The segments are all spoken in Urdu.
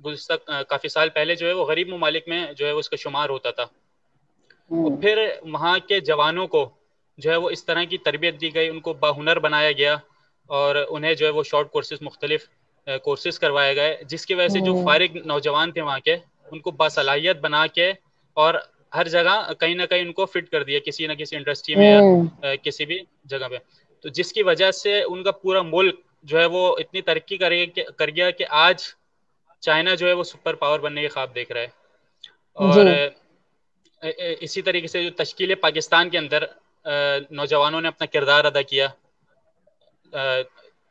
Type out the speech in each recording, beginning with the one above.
گزشتہ کافی سال پہلے جو ہے وہ غریب ممالک میں جو ہے وہ اس کا شمار ہوتا تھا. اور پھر وہاں کے جوانوں کو جو ہے وہ اس طرح کی تربیت دی گئی, ان کو باہنر بنایا گیا اور انہیں جو ہے وہ شارٹ کورسز, مختلف کورسز کروائے گئے, جس کی وجہ سے جو فارغ نوجوان تھے وہاں کے, ان کو باصلاحیت بنا کے اور ہر جگہ کہیں نہ کہیں ان کو فٹ کر دیا کسی نہ کسی انڈسٹری میں یا کسی بھی جگہ پہ. تو جس کی وجہ سے ان کا پورا ملک جو ہے وہ اتنی ترقی کر گیا کہ آج چائنا جو ہے وہ سپر پاور بننے کے خواب دیکھ رہا ہے. اور اسی طریقے سے جو تشکیل پاکستان کے اندر نوجوانوں نے اپنا کردار ادا کیا,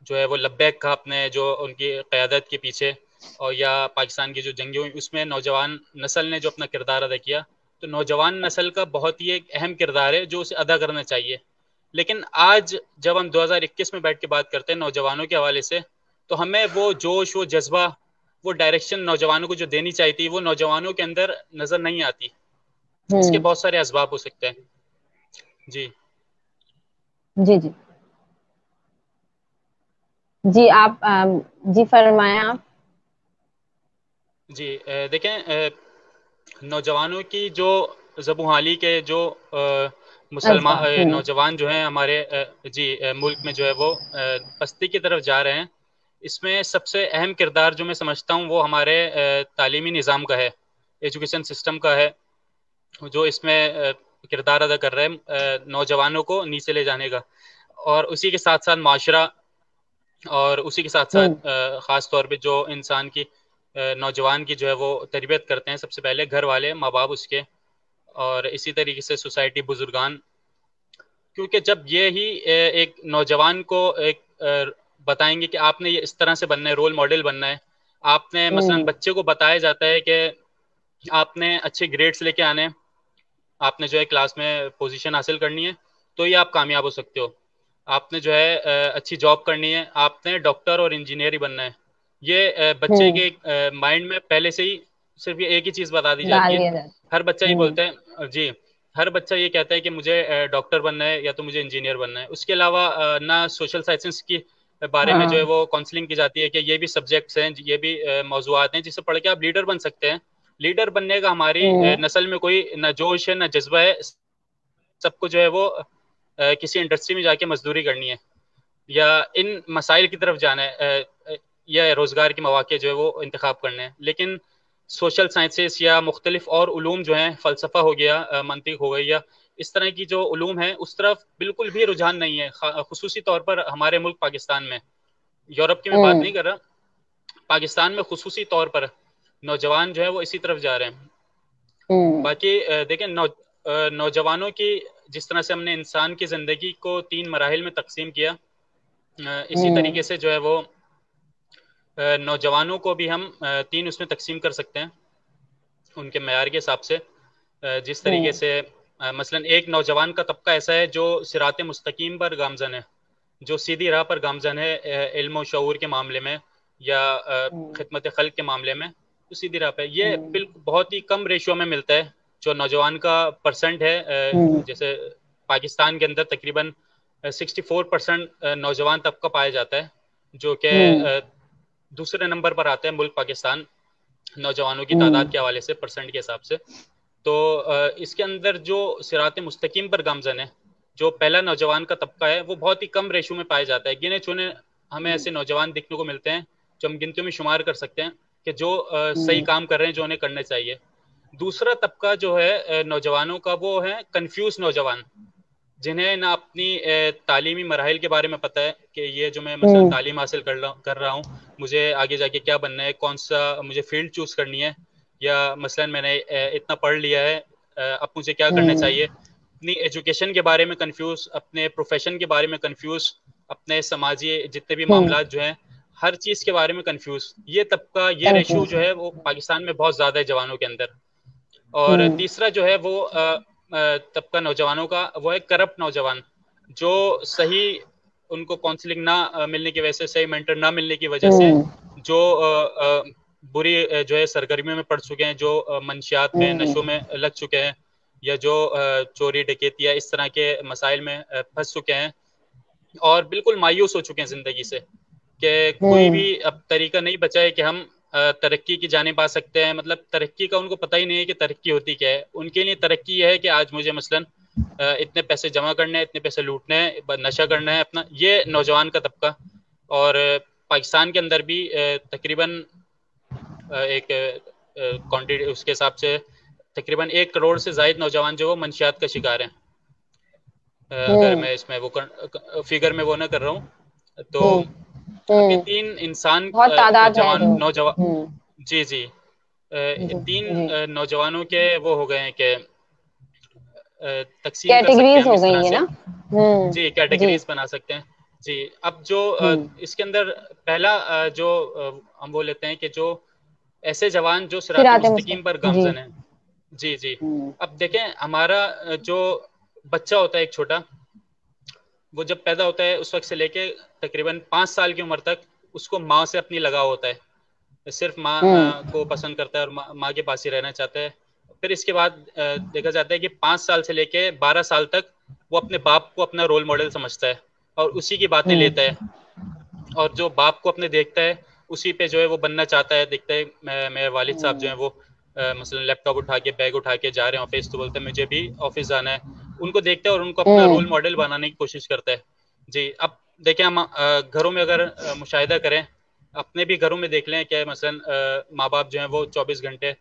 جو ہے وہ لبیک کہا اپنے جو ان کی قیادت کے پیچھے, اور یا پاکستان کی جو جنگیں ہوئی اس میں نوجوان نسل نے جو اپنا کردار ادا کیا, تو نوجوان نسل کا بہت ہی ایک اہم کردار ہے جو اسے ادا کرنا چاہیے. لیکن آج جب ہم 2021 میں بیٹھ کے بات کرتے ہیں نوجوانوں کے حوالے سے, تو ہمیں وہ جوش, وہ جذبہ, وہ ڈائریکشن نوجوانوں کو جو دینی چاہیے تھی وہ نوجوانوں کے اندر نظر نہیں آتی. اس کے بہت سارے اسباب ہو سکتے ہیں. جی جی جی جی آپ جی فرمائیں آپ. جی دیکھیں, نوجوانوں کی جو زبوں حالی کے جو مسلمان اسباب نوجوان جو ہیں ہمارے جی ملک میں جو ہے وہ پستی کی طرف جا رہے ہیں, اس میں سب سے اہم کردار جو میں سمجھتا ہوں وہ ہمارے تعلیمی نظام کا ہے, ایجوکیشن سسٹم کا ہے, جو اس میں کردار ادا کر رہے ہیں نوجوانوں کو نیچے لے جانے کا. اور اسی کے ساتھ ساتھ معاشرہ, اور اسی کے ساتھ ساتھ خاص طور پہ جو انسان کی نوجوان کی جو ہے وہ تربیت کرتے ہیں سب سے پہلے گھر والے, ماں باپ اس کے, اور اسی طریقے سے سوسائٹی, بزرگان. کیونکہ جب یہی ایک نوجوان کو ایک بتائیں گے کہ آپ نے یہ اس طرح سے بننا ہے, رول ماڈل بننا ہے, آپ نے مثلا بچے کو بتایا جاتا ہے کہ آپ نے اچھے گریڈز لے کے آنے, آپ نے جو ہے کلاس میں پوزیشن حاصل کرنی ہے تو یہ آپ کامیاب ہو سکتے ہو, آپ نے جو ہے اچھی جاب کرنی ہے, آپ نے ڈاکٹر اور انجینئر ہی بننا ہے. یہ بچے کے مائنڈ میں پہلے سے ہی صرف یہ ایک ہی چیز بتا دی جاتی ڈال ہے. دیا جاتا. ہر بچہ یہ بولتا ہے, جی ہر بچہ یہ کہتا ہے کہ مجھے ڈاکٹر بننا ہے یا تو مجھے انجینئر بننا ہے. اس کے علاوہ نہ سوشل سائنسز کی بارے میں جو ہے وہ کاؤنسلنگ کی جاتی ہے کہ یہ بھی سبجیکٹس ہیں, یہ بھی موضوعات ہیں جسے پڑھ کے آپ لیڈر بن سکتے ہیں. لیڈر بننے کا ہماری نسل میں کوئی نہ جوش ہے نہ جذبہ ہے, سب کو جو ہے وہ کسی انڈسٹری میں جا کے مزدوری کرنی ہے یا ان مسائل کی طرف جانا ہے, یا روزگار کے مواقع جو ہے وہ انتخاب کرنے ہیں. لیکن سوشل سائنسز یا مختلف اور علوم جو ہیں, فلسفہ ہو گیا, منطق ہو گئی, یا اس طرح کی جو علوم ہیں اس طرف بالکل بھی رجحان نہیں ہے, خصوصی طور پر ہمارے ملک پاکستان میں. یورپ کی میں بات نہیں کر رہا, پاکستان میں خصوصی طور پر نوجوان جو ہے وہ اسی طرف جا رہے ہیں. باقی دیکھیں نوجوانوں کی جس طرح سے ہم نے انسان کی زندگی کو 3 مراحل میں تقسیم کیا, اسی طریقے سے جو ہے وہ نوجوانوں کو بھی ہم 3 اس میں تقسیم کر سکتے ہیں ان کے معیار کے حساب سے. جس طریقے سے مثلا ایک نوجوان کا طبقہ ایسا ہے جو صراط مستقیم پر گامزن ہے, جو سیدھی راہ پر گامزن ہے علم و شعور کے معاملے میں یا خدمت خلق کے معاملے میں, تو سیدھی راہ پہ. یہ بالکل بہت ہی کم ریشو میں ملتا ہے جو نوجوان کا پرسنٹ ہے. جیسے پاکستان کے اندر تقریباً 64% نوجوان طبقہ پایا جاتا ہے, جو کہ دوسرے نمبر پر آتا ہے ملک پاکستان نوجوانوں کی تعداد کے حوالے سے, پرسنٹ کے حساب سے. تو اس کے اندر جو صراط مستقیم پر گامزن ہے, جو پہلا نوجوان کا طبقہ ہے, وہ بہت ہی کم ریشو میں پایا جاتا ہے. گنے چنے ہمیں ایسے نوجوان دیکھنے کو ملتے ہیں جو ہم گنتیوں میں شمار کر سکتے ہیں کہ جو صحیح کام کر رہے ہیں, جو انہیں کرنا چاہیے. دوسرا طبقہ جو ہے نوجوانوں کا, وہ ہے کنفیوز نوجوان, جنہیں نہ اپنی تعلیمی مراحل کے بارے میں پتہ ہے کہ یہ جو میں مثلا تعلیم حاصل کر رہا ہوں, مجھے آگے جا کے کیا بننا ہے, کون سا مجھے فیلڈ چوز کرنی ہے, یا مثلا میں نے اتنا پڑھ لیا ہے اب مجھے کیا کرنا چاہیے. اپنی ایجوکیشن کے بارے میں کنفیوز, اپنے پروفیشن کے بارے میں کنفیوز, اپنے سماجی جتنے بھی معاملات جو ہیں ہر چیز کے بارے میں کنفیوز. یہ طبقہ, یہ ریشو جو ہے وہ پاکستان میں بہت زیادہ ہے جوانوں کے اندر. اور تیسرا جو ہے وہ طبقہ نوجوانوں کا, وہ ہے کرپٹ نوجوان, جو صحیح ان کو کاؤنسلنگ نہ ملنے کی وجہ سے, صحیح مینٹر نہ ملنے کی وجہ سے, جو بری جو ہے سرگرمیوں میں پڑ چکے ہیں, جو منشیات میں, نشوں میں لگ چکے ہیں, یا جو چوری ڈکیتی یا اس طرح کے مسائل میں پھنس چکے ہیں, اور بالکل مایوس ہو چکے ہیں زندگی سے, کہ کوئی بھی اب طریقہ نہیں بچا ہے کہ ہم ترقی کی جانب آ سکتے ہیں. مطلب ترقی کا ان کو پتہ ہی نہیں ہے کہ ترقی ہوتی کیا ہے. ان کے لیے ترقی یہ ہے کہ آج مجھے مثلاً اتنے پیسے جمع کرنے ہیں, اتنے پیسے لوٹنے ہیں, نشہ کرنا ہے اپنا. یہ نوجوان کا طبقہ. اور پاکستان کے اندر بھی تقریباً ایک کوانٹٹی اس کے حساب سے تقریباً 1 کروڑ سے زائد نوجوان جو وہ منشیات کا شکار ہیں. اگر میں اس میں وہ فگر میں وہ نہ کر رہا ہوں تو اب یہ 3 انسان بہت تعداد ہے جوان جو. نوجوان جی جی 3 جی نوجوانوں کے وہ ہو گئے ہیں کہ تقسیم کر سکتے ہیں کیٹیگریز ہم ہو اس طرح گئی ہے سے. نا. جی جی کیٹیگریز بنا سکتے ہیں. جی اب جو اس کے اندر پہلا جو ہم وہ لیتے ہیں کہ جو ایسے جوان جو صراط صراط مستقیم پر مستقیم. جی گامزن ہیں. جی جی اب دیکھیں ہمارا جو بچہ ہوتا ہے ایک چھوٹا, وہ جب پیدا ہوتا ہے اس وقت سے لے کے تقریباً 5 سال کی عمر تک اس کو ماں سے اپنی لگاؤ ہوتا ہے. صرف ماں کو پسند کرتا ہے اور ماں کے پاس ہی رہنا چاہتا ہے. پھر اس کے بعد دیکھا جاتا ہے کہ 5 سال سے لے کے 12 سال تک وہ اپنے باپ کو اپنا رول ماڈل سمجھتا ہے اور اسی کی باتیں لیتا ہے. اور جو باپ کو اپنے دیکھتا ہے اسی پہ جو ہے وہ بننا چاہتا ہے. دیکھتا ہے میرے والد صاحب جو ہیں وہ مثلا لیپ ٹاپ اٹھا کے بیگ اٹھا کے جا رہے ہیں آفس, تو بولتے ہیں مجھے بھی آفس جانا ہے. ان کو دیکھتا ہے اور ان کو اپنا رول ماڈل بنانے کی کوشش کرتا ہے. جی اب دیکھیں ہم گھروں میں اگر مشاہدہ کریں, اپنے بھی گھروں میں دیکھ لیں کہ مثلا ماں باپ جو ہیں وہ 24 گھنٹے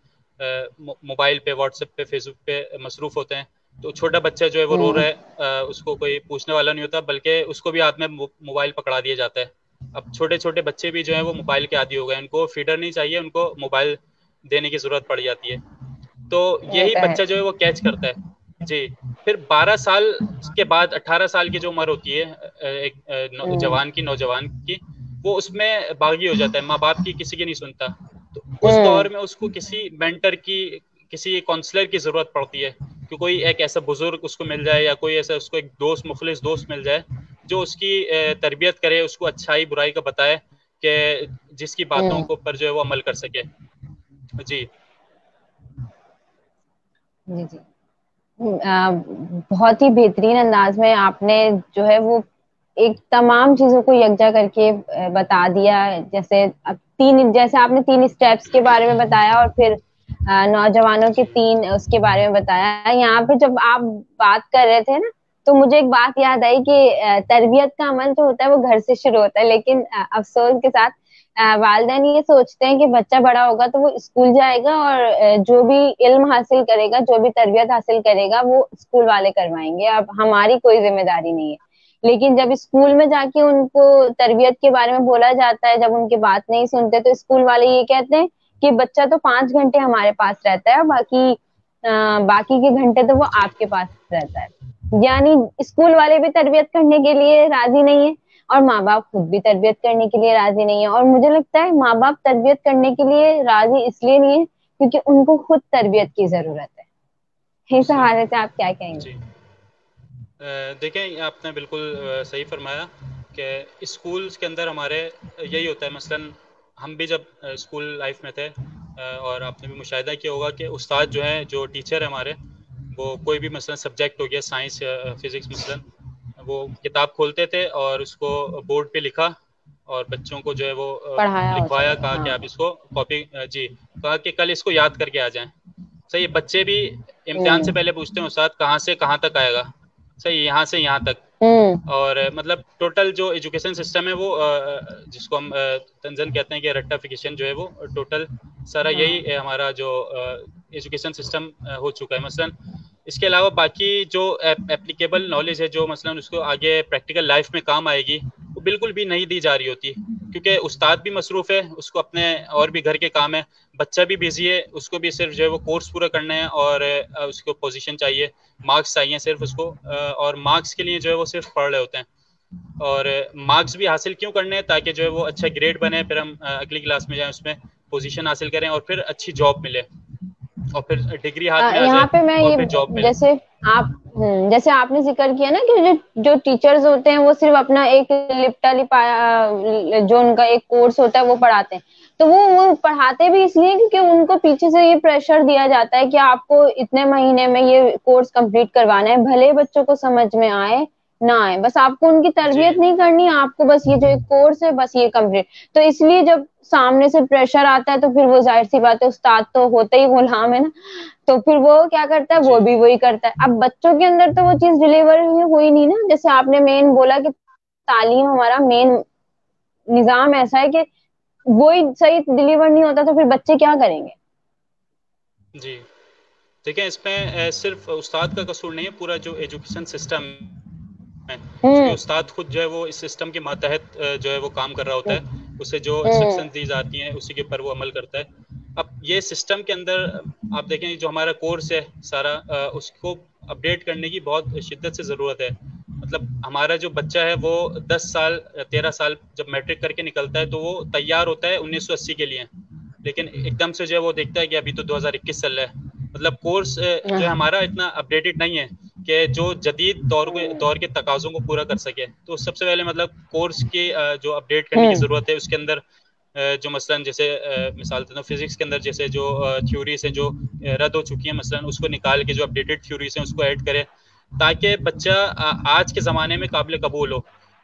موبائل پہ, واٹس ایپ پہ, فیس بک پہ مصروف ہوتے ہیں. تو چھوٹا بچہ جو ہے وہ رو رہا ہے, اس کو کوئی پوچھنے والا نہیں ہوتا, بلکہ اس کو بھی ہاتھ میں موبائل پکڑا دیا جاتا ہے. اب چھوٹے چھوٹے بچے بھی جو ہیں وہ موبائل کے عادی ہو گئے ہیں. ان کو فیڈر نہیں چاہیے, ان کو موبائل دینے کی ضرورت پڑ جاتی ہے. تو یہی بچہ جو ہے وہ کیچ کرتا ہے. جی پھر 12 سال کے بعد 18 سال کی جو عمر ہوتی ہے ایک جوان کی, نوجوان کی, وہ اس میں باغی ہو جاتا ہے, ماں باپ کی کسی کی نہیں سنتا. تو اس دور میں اس کو کسی مینٹر کی, کسی کاؤنسلر کی ضرورت پڑتی ہے کہ کوئی ایک ایسا بزرگ اس کو مل جائے یا کوئی ایسا اس کو ایک دوست, مخلص دوست مل جائے جو اس کی تربیت کرے, اس کو اچھائی برائی کا بتائے, کہ جس کی باتوں کو پر جو ہے وہ عمل کر سکے. جی جی جی بہت ہی بہترین انداز میں آپ نے جو ہے وہ ایک تمام چیزوں کو یکجا کر کے بتا دیا. جیسے جیسے آپ نے 3 اسٹیپس کے بارے میں بتایا اور پھر نوجوانوں کے جی 3 اس کے بارے میں بتایا. یہاں پہ جب آپ بات کر رہے تھے نا تو مجھے ایک بات یاد آئی کہ تربیت کا عمل جو ہوتا ہے وہ گھر سے شروع ہوتا ہے, لیکن افسوس کے ساتھ والدین یہ سوچتے ہیں کہ بچہ بڑا ہوگا تو وہ اسکول جائے گا اور جو بھی علم حاصل کرے گا, جو بھی تربیت حاصل کرے گا وہ اسکول والے کروائیں گے, اب ہماری کوئی ذمہ داری نہیں ہے. لیکن جب اسکول میں جا کے ان کو تربیت کے بارے میں بولا جاتا ہے, جب ان کی بات نہیں سنتے تو اسکول والے یہ کہتے ہیں کہ بچہ تو 5 گھنٹے ہمارے پاس رہتا ہے, باقی کے گھنٹے تو وہ جی آپ کے پاس رہتا ہے. یعنی اسکول والے بھی تربیت کرنے کے لیے راضی نہیں ہے اور ماں باپ خود بھی تربیت کرنے کے لیے راضی نہیں ہے. اور مجھے لگتا ہے ماں باپ تربیت کرنے کے لیے راضی اس لیے نہیں ہے کیونکہ ان کو خود تربیت کی ضرورت ہے. اس صحیح. حوالے سے آپ کیا کہیں گے؟ جی دیکھیں آپ نے بالکل صحیح فرمایا کہ اسکولس کے اندر ہمارے یہی ہوتا ہے. مثلا ہم بھی جب اسکول لائف میں تھے, اور آپ نے بھی مشاہدہ کیا ہوگا کہ استاد جو ہیں, جو ٹیچر ہیں ہمارے, وہ کوئی بھی مثلا سبجیکٹ ہو گیا, سائنس یا فزکس مثلا, وہ کتاب کھولتے تھے اور اس کو بورڈ پہ لکھا اور بچوں کو جو ہے وہ پڑھایا اور لکھوایا, چلے کہا ہاں. کہ آپ اس کو کاپی, جی کہا کہ کل اس کو یاد کر کے آ جائیں. صحیح. بچے بھی امتحان سے پہلے پوچھتے ہیں استاد کہاں سے کہاں تک آئے گا. صحیح, یہاں سے یہاں تک. اور مطلب ٹوٹل جو ایجوکیشن سسٹم ہے وہ جس کو ہم تنزن کہتے ہیں کہ رٹافیکیشن جو ہے وہ ٹوٹل سارا یہی ہمارا جو ایجوکیشن سسٹم ہو چکا ہے. مثلا اس کے علاوہ باقی جو اپلیکیبل نالج ہے, جو مثلا اس کو آگے پریکٹیکل لائف میں کام آئے گی, وہ بالکل بھی نہیں دی جا رہی ہوتی, کیونکہ استاد بھی مصروف ہے, اس کو اپنے اور بھی گھر کے کام ہے, بچہ بھی بزی ہے, اس کو بھی صرف جو ہے وہ کورس پورا کرنا ہے اور اس کو پوزیشن چاہیے, مارکس چاہیے صرف اس کو, اور مارکس کے لیے جو ہے وہ صرف پڑھ رہے ہوتے ہیں. اور مارکس بھی حاصل کیوں کرنے ہیں, تاکہ جو ہے وہ اچھا گریڈ بنے, پھر ہم اگلی کلاس میں جائیں, اس میں پوزیشن حاصل کریں اور پھر اچھی جاب ملے, اور پھر ڈگری ہاتھ میں آ جائے یہاں پہ میں اور یہ پھر جاب ملے. جیسے آپ جیسے آپ نے ذکر کیا نا کہ جو ٹیچرز ہوتے ہیں وہ صرف اپنا ایک لپٹا لپایا جو ان کا ایک کورس ہوتا ہے وہ پڑھاتے ہیں, تو وہ پڑھاتے بھی اس لیے کیونکہ ان کو پیچھے سے یہ پریشر دیا جاتا ہے کہ آپ کو اتنے مہینے میں یہ کورس کمپلیٹ کروانا ہے, بھلے بچوں کو سمجھ میں آئے نہ آئے. بس آپ کو ان کی تربیت نہیں کرنی, آپ کو بس یہ جو ایک کورس ہے بس یہ کمپلیٹ. تو اس لیے جب سامنے سے پریشر آتا ہے تو پھر وہ ظاہر سی بات ہے, استاد تو ہوتا ہی غلام ہے نا, تو پھر وہ کیا کرتا ہے, وہ بھی وہی کرتا ہے. اب بچوں کے اندر تو وہ چیز ڈلیور ہوئی نہیں نا, جیسے آپ نے مین بولا کہ تعلیم ہمارا مین نظام ایسا ہے کہ وہی صحیح ڈلیور نہیں ہوتا تو پھر بچے کیا کریں گے. جی دیکھیں, اس میں صرف استاد کا قصور نہیں ہے, پورا جو ایجوکیشن سسٹم ہے, چونکہ استاد خود جو ہے وہ اس سسٹم کے ماتحت جو ہے وہ کام کر رہا ہوتا ہے, اسے جو انسٹرکشن دی جاتی ہیں اسی کے اوپر وہ عمل کرتا ہے. اب یہ سسٹم کے اندر آپ دیکھیں جو ہمارا کورس ہے سارا, اس کو اپڈیٹ کرنے کی بہت شدت سے ضرورت ہے. مطلب ہمارا جو بچہ ہے وہ 10 سال 13 سال جب میٹرک کر کے نکلتا ہے تو وہ تیار ہوتا ہے 1980 کے لیے, لیکن ایک دم سے جو ہے وہ دیکھتا ہے کہ ابھی تو 2021 چل رہا ہے. مطلب کورس جو ہے ہمارا اتنا اپڈیٹڈ نہیں ہے کہ جو جدید دور کے تقاضوں کو پورا کر سکے. تو سب سے پہلے مطلب کورس کی جو اپڈیٹ کرنے کی ضرورت ہے, اس کے اندر جو مثلاً جیسے مثال دیتا ہوں فزکس کے اندر جیسے جو تھیوریز ہیں جو رد ہو چکی ہیں, مثلاً اس کو نکال کے جو اپڈیٹڈ تھیوریز ہیں اس کو ایڈ کرے تاکہ بچہ آج کے زمانے میں قابل قبول ہو.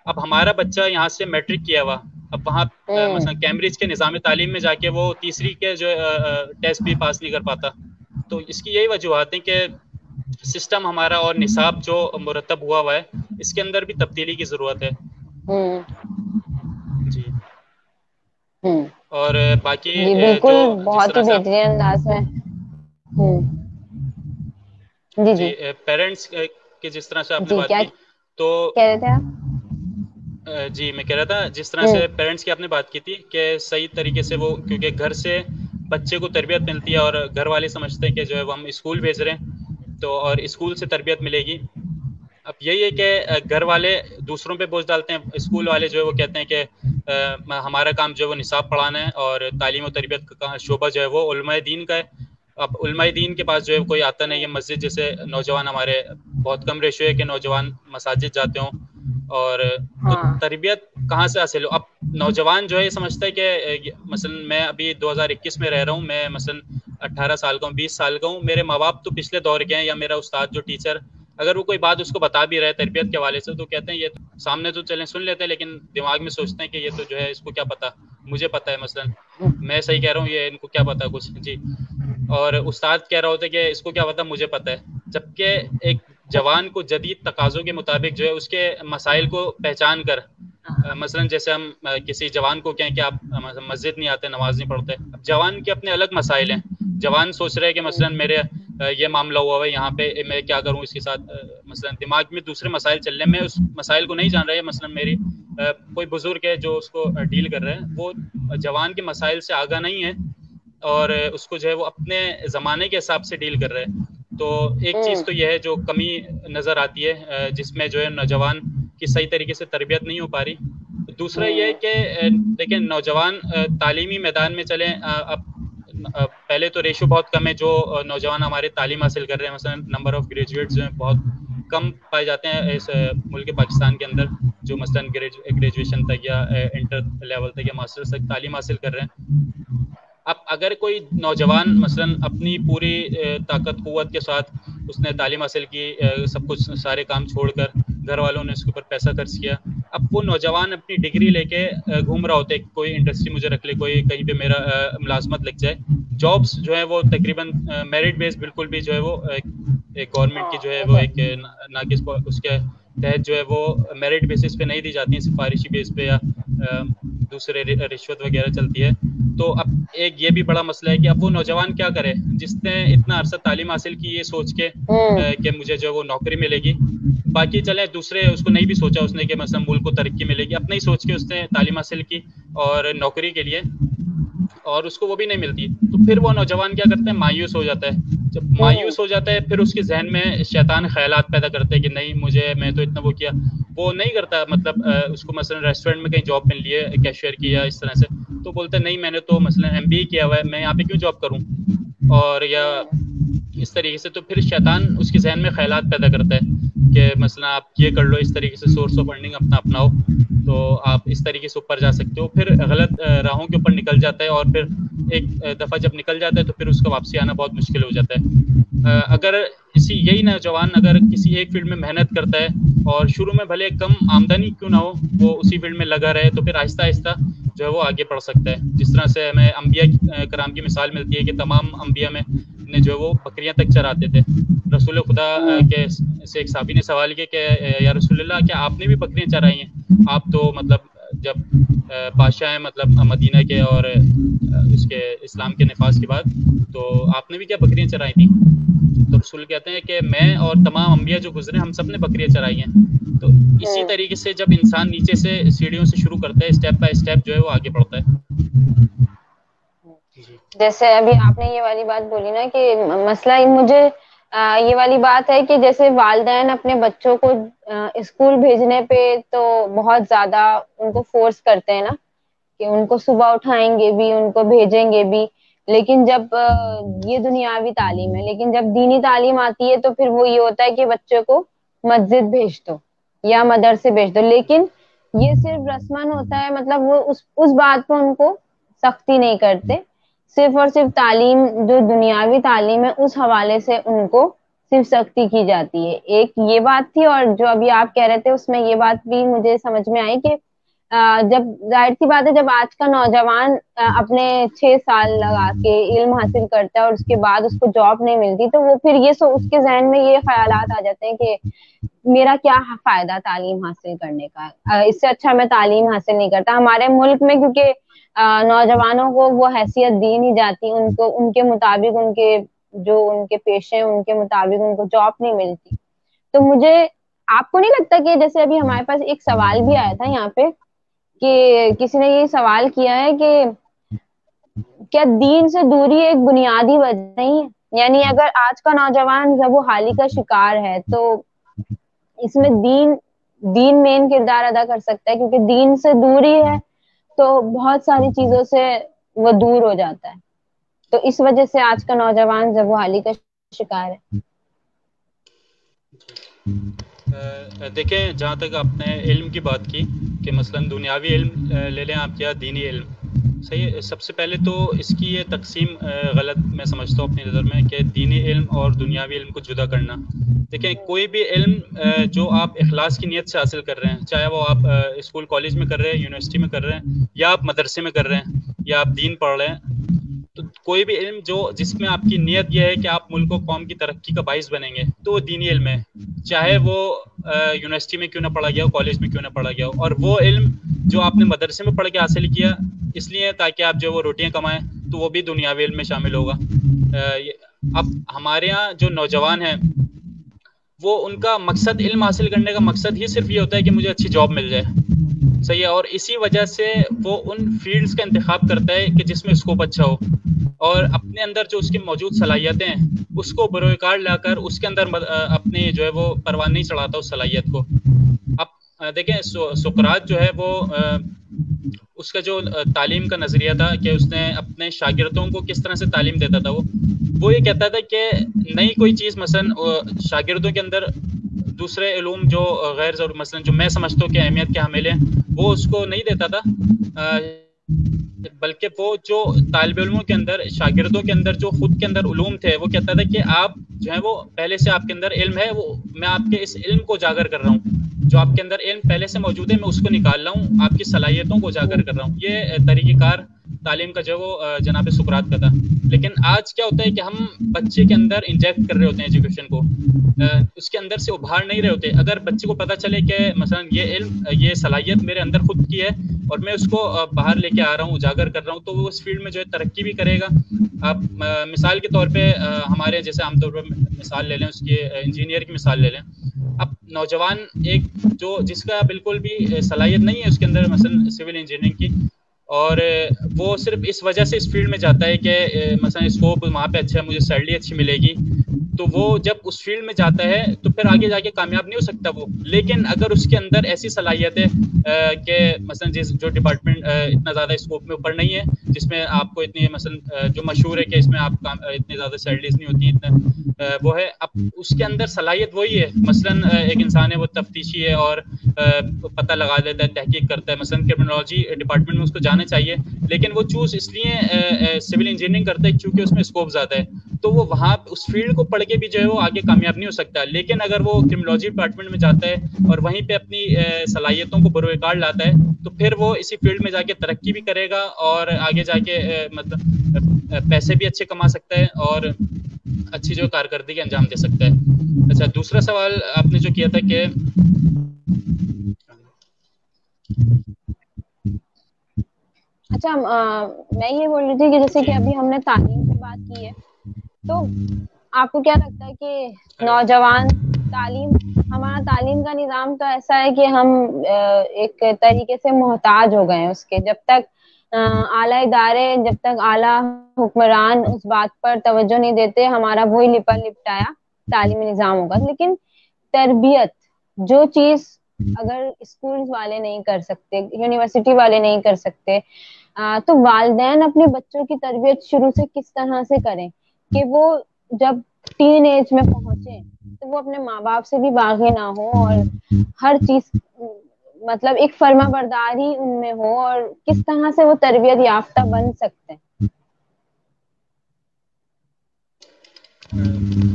اب ہمارا بچہ یہاں سے میٹرک کیا ہوا, اب وہاں مثلا کیمبرج کے نظام تعلیم میں جا کے وہ تیسری کے جو ٹیسٹ بھی پاس نہیں کر پاتا. تو اس کی یہی وجوہات ہیں کہ سسٹم ہمارا اور نصاب جو مرتب ہوا ہے اس کے اندر بھی تبدیلی کی ضرورت ہے. جی اور باقی جی بالکل, جو جس بہت ہی طرح سے آپ بہترین انداز میں. جی پیرنٹس کی جس طرح سے آپ نے جی بات کیا کی تو کہہ رہے تھے آپ؟ جی میں کہہ رہا تھا جس طرح سے پیرنٹس کی آپ نے بات کی تھی کہ صحیح طریقے سے وہ, کیونکہ گھر سے بچے کو تربیت ملتی ہے اور گھر والے سمجھتے ہیں کہ جو ہے وہ ہم اسکول بھیج رہے ہیں تو اور اسکول سے تربیت ملے گی. اب یہی ہے کہ گھر والے دوسروں پہ بوجھ ڈالتے ہیں, اسکول والے جو ہے وہ کہتے ہیں کہ ہمارا کام جو ہے وہ نصاب پڑھانا ہے اور تعلیم و تربیت کا شعبہ جو ہے وہ علماء دین کا ہے. اب علماء دین کے پاس جو ہے کوئی آتا نہیں ہے مسجد, جیسے نوجوان ہمارے بہت کم ریشو ہے کہ نوجوان مساجد جاتے ہوں, اور تو تربیت کہاں سے حاصل ہو. اب نوجوان جو ہے یہ سمجھتا ہے کہ مثلا میں ابھی 2021 میں رہ رہا ہوں, میں مثلا 18 سال کا ہوں, 20 سال کا ہوں, میرے ماں باپ تو پچھلے دور کے ہیں, یا میرا استاد جو ٹیچر اگر وہ کوئی بات اس کو بتا بھی رہے تربیت کے حوالے سے تو کہتے ہیں یہ تو سامنے تو چلیں سن لیتے ہیں, لیکن دماغ میں سوچتے ہیں کہ یہ تو جو ہے اس کو کیا پتا, مجھے پتا ہے مثلا میں صحیح کہہ رہا ہوں, یہ ان کو کیا پتا کچھ. جی اور استاد کہہ رہا ہوتا ہے کہ اس کو کیا پتا, مجھے پتا ہے. جبکہ ایک جوان کو جدید تقاضوں کے مطابق جو ہے اس کے مسائل کو پہچان کر, مثلا جیسے ہم کسی جوان کو کہیں کہ آپ مسجد نہیں آتے, نماز نہیں پڑھتے, اب جوان کے اپنے الگ مسائل ہیں. جوان سوچ رہے کہ مثلا میرے یہ معاملہ ہوا ہے یہاں پہ, میں کیا کروں اس کے ساتھ, مثلا دماغ میں دوسرے مسائل چل رہے ہیں, میں اس مسائل کو نہیں جان رہا ہے. مثلا میری کوئی بزرگ ہے جو اس کو ڈیل کر رہے ہیں, وہ جوان کے مسائل سے آگاہ نہیں ہے اور اس کو جو ہے وہ اپنے زمانے کے حساب سے ڈیل کر رہے ہیں. تو ایک چیز تو یہ ہے جو کمی نظر آتی ہے جس میں جو ہے نوجوان کی صحیح طریقے سے تربیت نہیں ہو پا رہی. دوسرا یہ ہے کہ دیکھیں نوجوان تعلیمی میدان میں چلیں, اب پہلے تو ریشو بہت کم ہے جو نوجوان ہمارے تعلیم حاصل کر رہے ہیں, مثلا نمبر آف گریجویٹس جو ہیں بہت کم پائے جاتے ہیں اس ملک پاکستان کے اندر, جو مثلا گریجویشن تک یا انٹر لیول تک یا ماسٹرز تک تعلیم حاصل کر رہے ہیں. اب اگر کوئی نوجوان مثلا اپنی پوری طاقت قوت کے ساتھ اس نے تعلیم حاصل کی, سب کچھ سارے کام چھوڑ کر, گھر والوں نے اس کے اوپر پیسہ خرچ کیا, اب وہ نوجوان اپنی ڈگری لے کے گھوم رہا ہوتا ہے, کوئی انڈسٹری مجھے رکھ لے, کوئی کہیں پہ میرا ملازمت لگ جائے. جابس جو ہے وہ تقریباً میرٹ بیس بالکل بھی جو ہے وہ ایک گورنمنٹ کی جو ہے وہ ایک ناقص اس کے تحت جو ہے وہ میرٹ بیسس پہ نہیں دی جاتی ہیں, سفارشی بیس پہ یا دوسرے رشوت وغیرہ چلتی ہے. تو اب ایک یہ بھی بڑا مسئلہ ہے کہ اب وہ نوجوان کیا کرے جس نے اتنا عرصہ تعلیم حاصل کی یہ سوچ کے کہ مجھے جو وہ نوکری ملے گی. باقی چلیں دوسرے اس کو نہیں بھی سوچا اس نے کہ مثلا ملک کو ترقی ملے گی, اپنا ہی سوچ کے اس نے تعلیم حاصل کی اور نوکری کے لیے, اور اس کو وہ بھی نہیں ملتی. تو پھر وہ نوجوان کیا کرتے ہیں, مایوس ہو جاتا ہے. جب مایوس ہو جاتا ہے پھر اس کے ذہن میں شیطان خیالات پیدا کرتے ہیں کہ نہیں مجھے, میں تو اتنا وہ کیا, وہ نہیں کرتا. مطلب اس کو مثلا ریسٹورینٹ میں کہیں جاب مل رہی ہے کیشیئر کی یا اس طرح سے, تو بولتے ہیں نہیں میں نے تو مثلا MBA کیا ہوا ہے, میں یہاں پہ کیوں جاب کروں. اور یا اس طریقے سے, تو پھر شیطان اس کے ذہن میں خیالات پیدا کرتا ہے کہ مثلا آپ یہ کر لو, اس طریقے سے سورس آف ارننگ اپنا اپناؤ, تو آپ اس طریقے سے اوپر جا سکتے ہو. پھر غلط راہوں کے اوپر نکل جاتا ہے, اور پھر ایک دفعہ جب نکل جاتا ہے تو پھر اس کا واپسی آنا بہت مشکل ہو جاتا ہے. اگر یہی نوجوان اگر کسی ایک فیلڈ میں محنت کرتا ہے اور شروع میں بھلے کم آمدنی کیوں نہ ہو, وہ اسی فیلڈ میں لگا رہے, تو پھر آہستہ آہستہ جو ہے وہ آگے بڑھ سکتا ہے. جس طرح سے ہمیں انبیاء کرام کی مثال ملتی ہے کہ تمام انبیاء میں نے جو ہے وہ بکریاں تک چراتے تھے. رسول خدا کے سے ایک صحابی نے سوال کیا کہ یا رسول اللہ, کیا آپ نے بھی بکریاں چرائی ہیں؟ آپ تو مطلب جب بادشاہ ہیں مطلب مدینہ کے, اور اس کے اسلام کے نفاذ کے بعد, تو آپ نے بھی کیا بکریاں چرائی تھیں؟ تو رسول کہتے ہیں کہ میں اور تمام انبیاء جو گزرے ہم سب نے بکریاں چرائی ہیں. تو اسی طریقے سے جب انسان نیچے سے سیڑھیوں سے شروع کرتا ہے, اسٹیپ بائی اسٹیپ جو ہے وہ آگے بڑھتا ہے. جی جیسے ابھی آپ نے یہ والی بات بولی نا کہ مسئلہ مجھے یہ والی بات ہے کہ جیسے والدین اپنے بچوں کو اسکول بھیجنے پہ تو بہت زیادہ ان کو فورس کرتے ہیں نا, کہ ان کو صبح اٹھائیں گے بھی, ان کو بھیجیں گے بھی, لیکن جب یہ دنیاوی تعلیم ہے, لیکن جب دینی تعلیم آتی ہے تو پھر وہ یہ ہوتا ہے کہ بچے کو مسجد بھیج دو یا مدرسے بھیج دو. لیکن یہ صرف رسمن ہوتا ہے, مطلب وہ اس بات پہ ان کو سختی نہیں کرتے, صرف اور صرف تعلیم جو دنیاوی تعلیم ہے اس حوالے سے ان کو صرف سختی کی جاتی ہے. ایک یہ بات تھی, اور جو ابھی آپ کہہ رہے تھے اس میں یہ بات بھی مجھے سمجھ میں آئی کہ جب ظاہر سی بات ہے جب آج کا نوجوان اپنے 6 سال لگا کے علم حاصل کرتا ہے اور اس کے بعد اس کو جاب نہیں ملتی, تو وہ پھر یہ اس کے ذہن میں یہ خیالات آ جاتے ہیں کہ میرا کیا فائدہ تعلیم حاصل کرنے کا, اس سے اچھا میں تعلیم حاصل نہیں کرتا. ہمارے ملک میں کیونکہ نوجوانوں کو وہ حیثیت دی نہیں جاتی, ان کو ان کے مطابق ان کے جو ان کے پیشے ہیں ان کے مطابق ان کو جاب نہیں ملتی. تو مجھے آپ کو نہیں لگتا کہ جیسے ابھی ہمارے پاس ایک سوال بھی آیا تھا یہاں پہ کہ کسی نے یہ سوال کیا ہے کہ کیا دین سے دوری ایک بنیادی وجہ نہیں ہے؟ یعنی اگر آج کا نوجوان جب وہ حالی کا شکار ہے تو اس میں دین مین کردار ادا کر سکتا ہے, کیونکہ دین سے دوری ہے تو بہت ساری چیزوں سے وہ دور ہو جاتا ہے. تو اس وجہ سے آج کا نوجوان جب وہ حالی کا شکار ہے. دیکھیں, جہاں تک آپ نے علم کی بات کی کہ مثلا دنیاوی علم لے لیں آپ یا دینی علم, صحیح ہے. سب سے پہلے تو اس کی یہ تقسیم غلط میں سمجھتا ہوں اپنی نظر میں, کہ دینی علم اور دنیاوی علم کو جدا کرنا. دیکھیں, کوئی بھی علم جو آپ اخلاص کی نیت سے حاصل کر رہے ہیں, چاہے وہ آپ اسکول کالج میں کر رہے ہیں, یونیورسٹی میں کر رہے ہیں, یا آپ مدرسے میں کر رہے ہیں, یا آپ دین پڑھ رہے ہیں, تو کوئی بھی علم جس میں آپ کی نیت یہ ہے کہ آپ ملک و قوم کی ترقی کا باعث بنیں گے, تو وہ دینی علم ہے. چاہے وہ یونیورسٹی میں کیوں نہ پڑھا گیا ہو, کالج میں کیوں نہ پڑھا گیا ہو. اور وہ علم جو آپ نے مدرسے میں پڑھ کے حاصل کیا اس لیے تاکہ آپ جو وہ روٹیاں کمائیں, تو وہ بھی دنیاوی علم میں شامل ہوگا. اب ہمارے ہاں جو نوجوان ہیں وہ ان کا مقصد, علم حاصل کرنے کا مقصد ہی صرف یہ ہوتا ہے کہ مجھے اچھی جاب مل جائے, صحیح ہے. اور اسی وجہ سے وہ ان فیلڈز کا انتخاب کرتا ہے کہ جس میں اسکوپ اچھا ہو, اور اپنے اندر جو اس کی موجود صلاحیتیں ہیں اس کو بروئے کار لا کر اس کے اندر اپنی جو ہے وہ پروان نہیں چڑھاتا اس صلاحیت کو. اب دیکھیں, سقراط جو ہے وہ اس کا جو تعلیم کا نظریہ تھا کہ اس نے اپنے شاگردوں کو کس طرح سے تعلیم دیتا تھا, وہ یہ کہتا تھا کہ نئی کوئی چیز مثلا شاگردوں کے اندر دوسرے علوم جو غیر ضروری مثلا جو میں سمجھتا ہوں کہ اہمیت کے حامل ہیں وہ اس کو نہیں دیتا تھا, بلکہ وہ جو طالب علموں کے اندر, شاگردوں کے اندر جو خود کے اندر علوم تھے, وہ کہتا تھا کہ آپ جو ہے وہ پہلے سے آپ کے اندر علم ہے, وہ میں آپ کے اس علم کو اجاگر کر رہا ہوں, جو آپ کے اندر علم پہلے سے موجود ہے میں اس کو نکال رہا ہوں, آپ کی صلاحیتوں کو اجاگر کر رہا ہوں. یہ طریقہ کار تعلیم کا جو ہے وہ جناب سقراط کا تھا. لیکن آج کیا ہوتا ہے کہ ہم بچے کے اندر انجیکٹ کر رہے ہوتے ہیں ایجوکیشن کو, اس کے اندر سے ابھار نہیں رہے ہوتے. اگر بچے کو پتہ چلے کہ مثلا یہ علم, یہ صلاحیت میرے اندر خود کی ہے اور میں اس کو باہر لے کے آ رہا ہوں, اجاگر کر رہا ہوں, تو وہ اس فیلڈ میں جو ہے ترقی بھی کرے گا. آپ مثال کے طور پہ ہمارے جیسے عام طور پر مثال لے لیں, اس کی انجینئر کی مثال لے لیں. اب نوجوان ایک جس کا بالکل بھی صلاحیت نہیں ہے اس کے اندر مثلا سول انجینئرنگ کی, اور وہ صرف اس وجہ سے اس فیلڈ میں جاتا ہے کہ مثلا اسکوپ وہاں پہ اچھا ہے, مجھے سیلری اچھی ملے گی, تو وہ جب اس فیلڈ میں جاتا ہے تو پھر آگے جا کے کامیاب نہیں ہو سکتا وہ. لیکن اگر اس کے اندر ایسی صلاحیت ہے کہ مثلا جو ڈپارٹمنٹ اتنا زیادہ اسکوپ میں اوپر نہیں ہے, جس میں آپ کو اتنی مثلا جو مشہور ہے کہ اس میں آپ اتنی زیادہ سیلریز نہیں ہوتی اتنا وہ ہے, اب اس کے اندر صلاحیت وہی ہے. مثلا ایک انسان ہے وہ تفتیشی ہے اور پتہ لگا دیتا ہے, تحقیق کرتا ہے, مثلا کرمنالوجی ڈپارٹمنٹ میں اس کو جانا چاہیے, لیکن وہ چوز اس لیے سول انجینئرنگ کرتا ہے کیونکہ اس میں اسکوپ زیادہ ہے, تو وہ وہاں اس فیلڈ کو پڑھ کے بھی جو ہے وہ آگے کامیاب نہیں ہو سکتا. لیکن اگر وہ کرمنالوجی ڈپارٹمنٹ میں جاتا ہے اور وہیں پہ اپنی صلاحیتوں کو بروئے کار لاتا ہے تو پھر وہ اسی فیلڈ میں جا کے ترقی بھی کرے گا اور آگے جا کے مطلب پیسے بھی اچھے کما سکتا ہے اور اچھی جو کارکردگی انجام دے سکتا ہے. اچھا, دوسرا سوال آپ نے جو کیا تھا کہ اچھا میں یہ بول رہی تھی کہ جیسے کہ ابھی ہم نے تعلیم کی بات کی ہے, تو آپ کو کیا لگتا ہے کہ نوجوان ہمارا تعلیم کا نظام تو ایسا ہے کہ ہم ایک طریقے سے محتاج ہو گئے ہیں اس کے, جب تک اعلیٰ ادارے, جب تک اعلیٰ حکمران اس بات پر توجہ نہیں دیتے, ہمارا وہی لپا لپٹایا تعلیمی نظام ہوگا. لیکن تربیت جو چیز اگر اسکول والے نہیں کر سکتے, یونیورسٹی والے نہیں کر سکتے, تو والدین اپنے بچوں کی تربیت شروع سے کس طرح سے کریں کہ وہ جب ٹین ایج میں پہنچے تو وہ اپنے ماں باپ سے بھی باغی نہ ہو اور ہر چیز مطلب ایک فرما برداری ان میں ہو, اور کس طرح سے وہ تربیت یافتہ بن سکتے ہیں.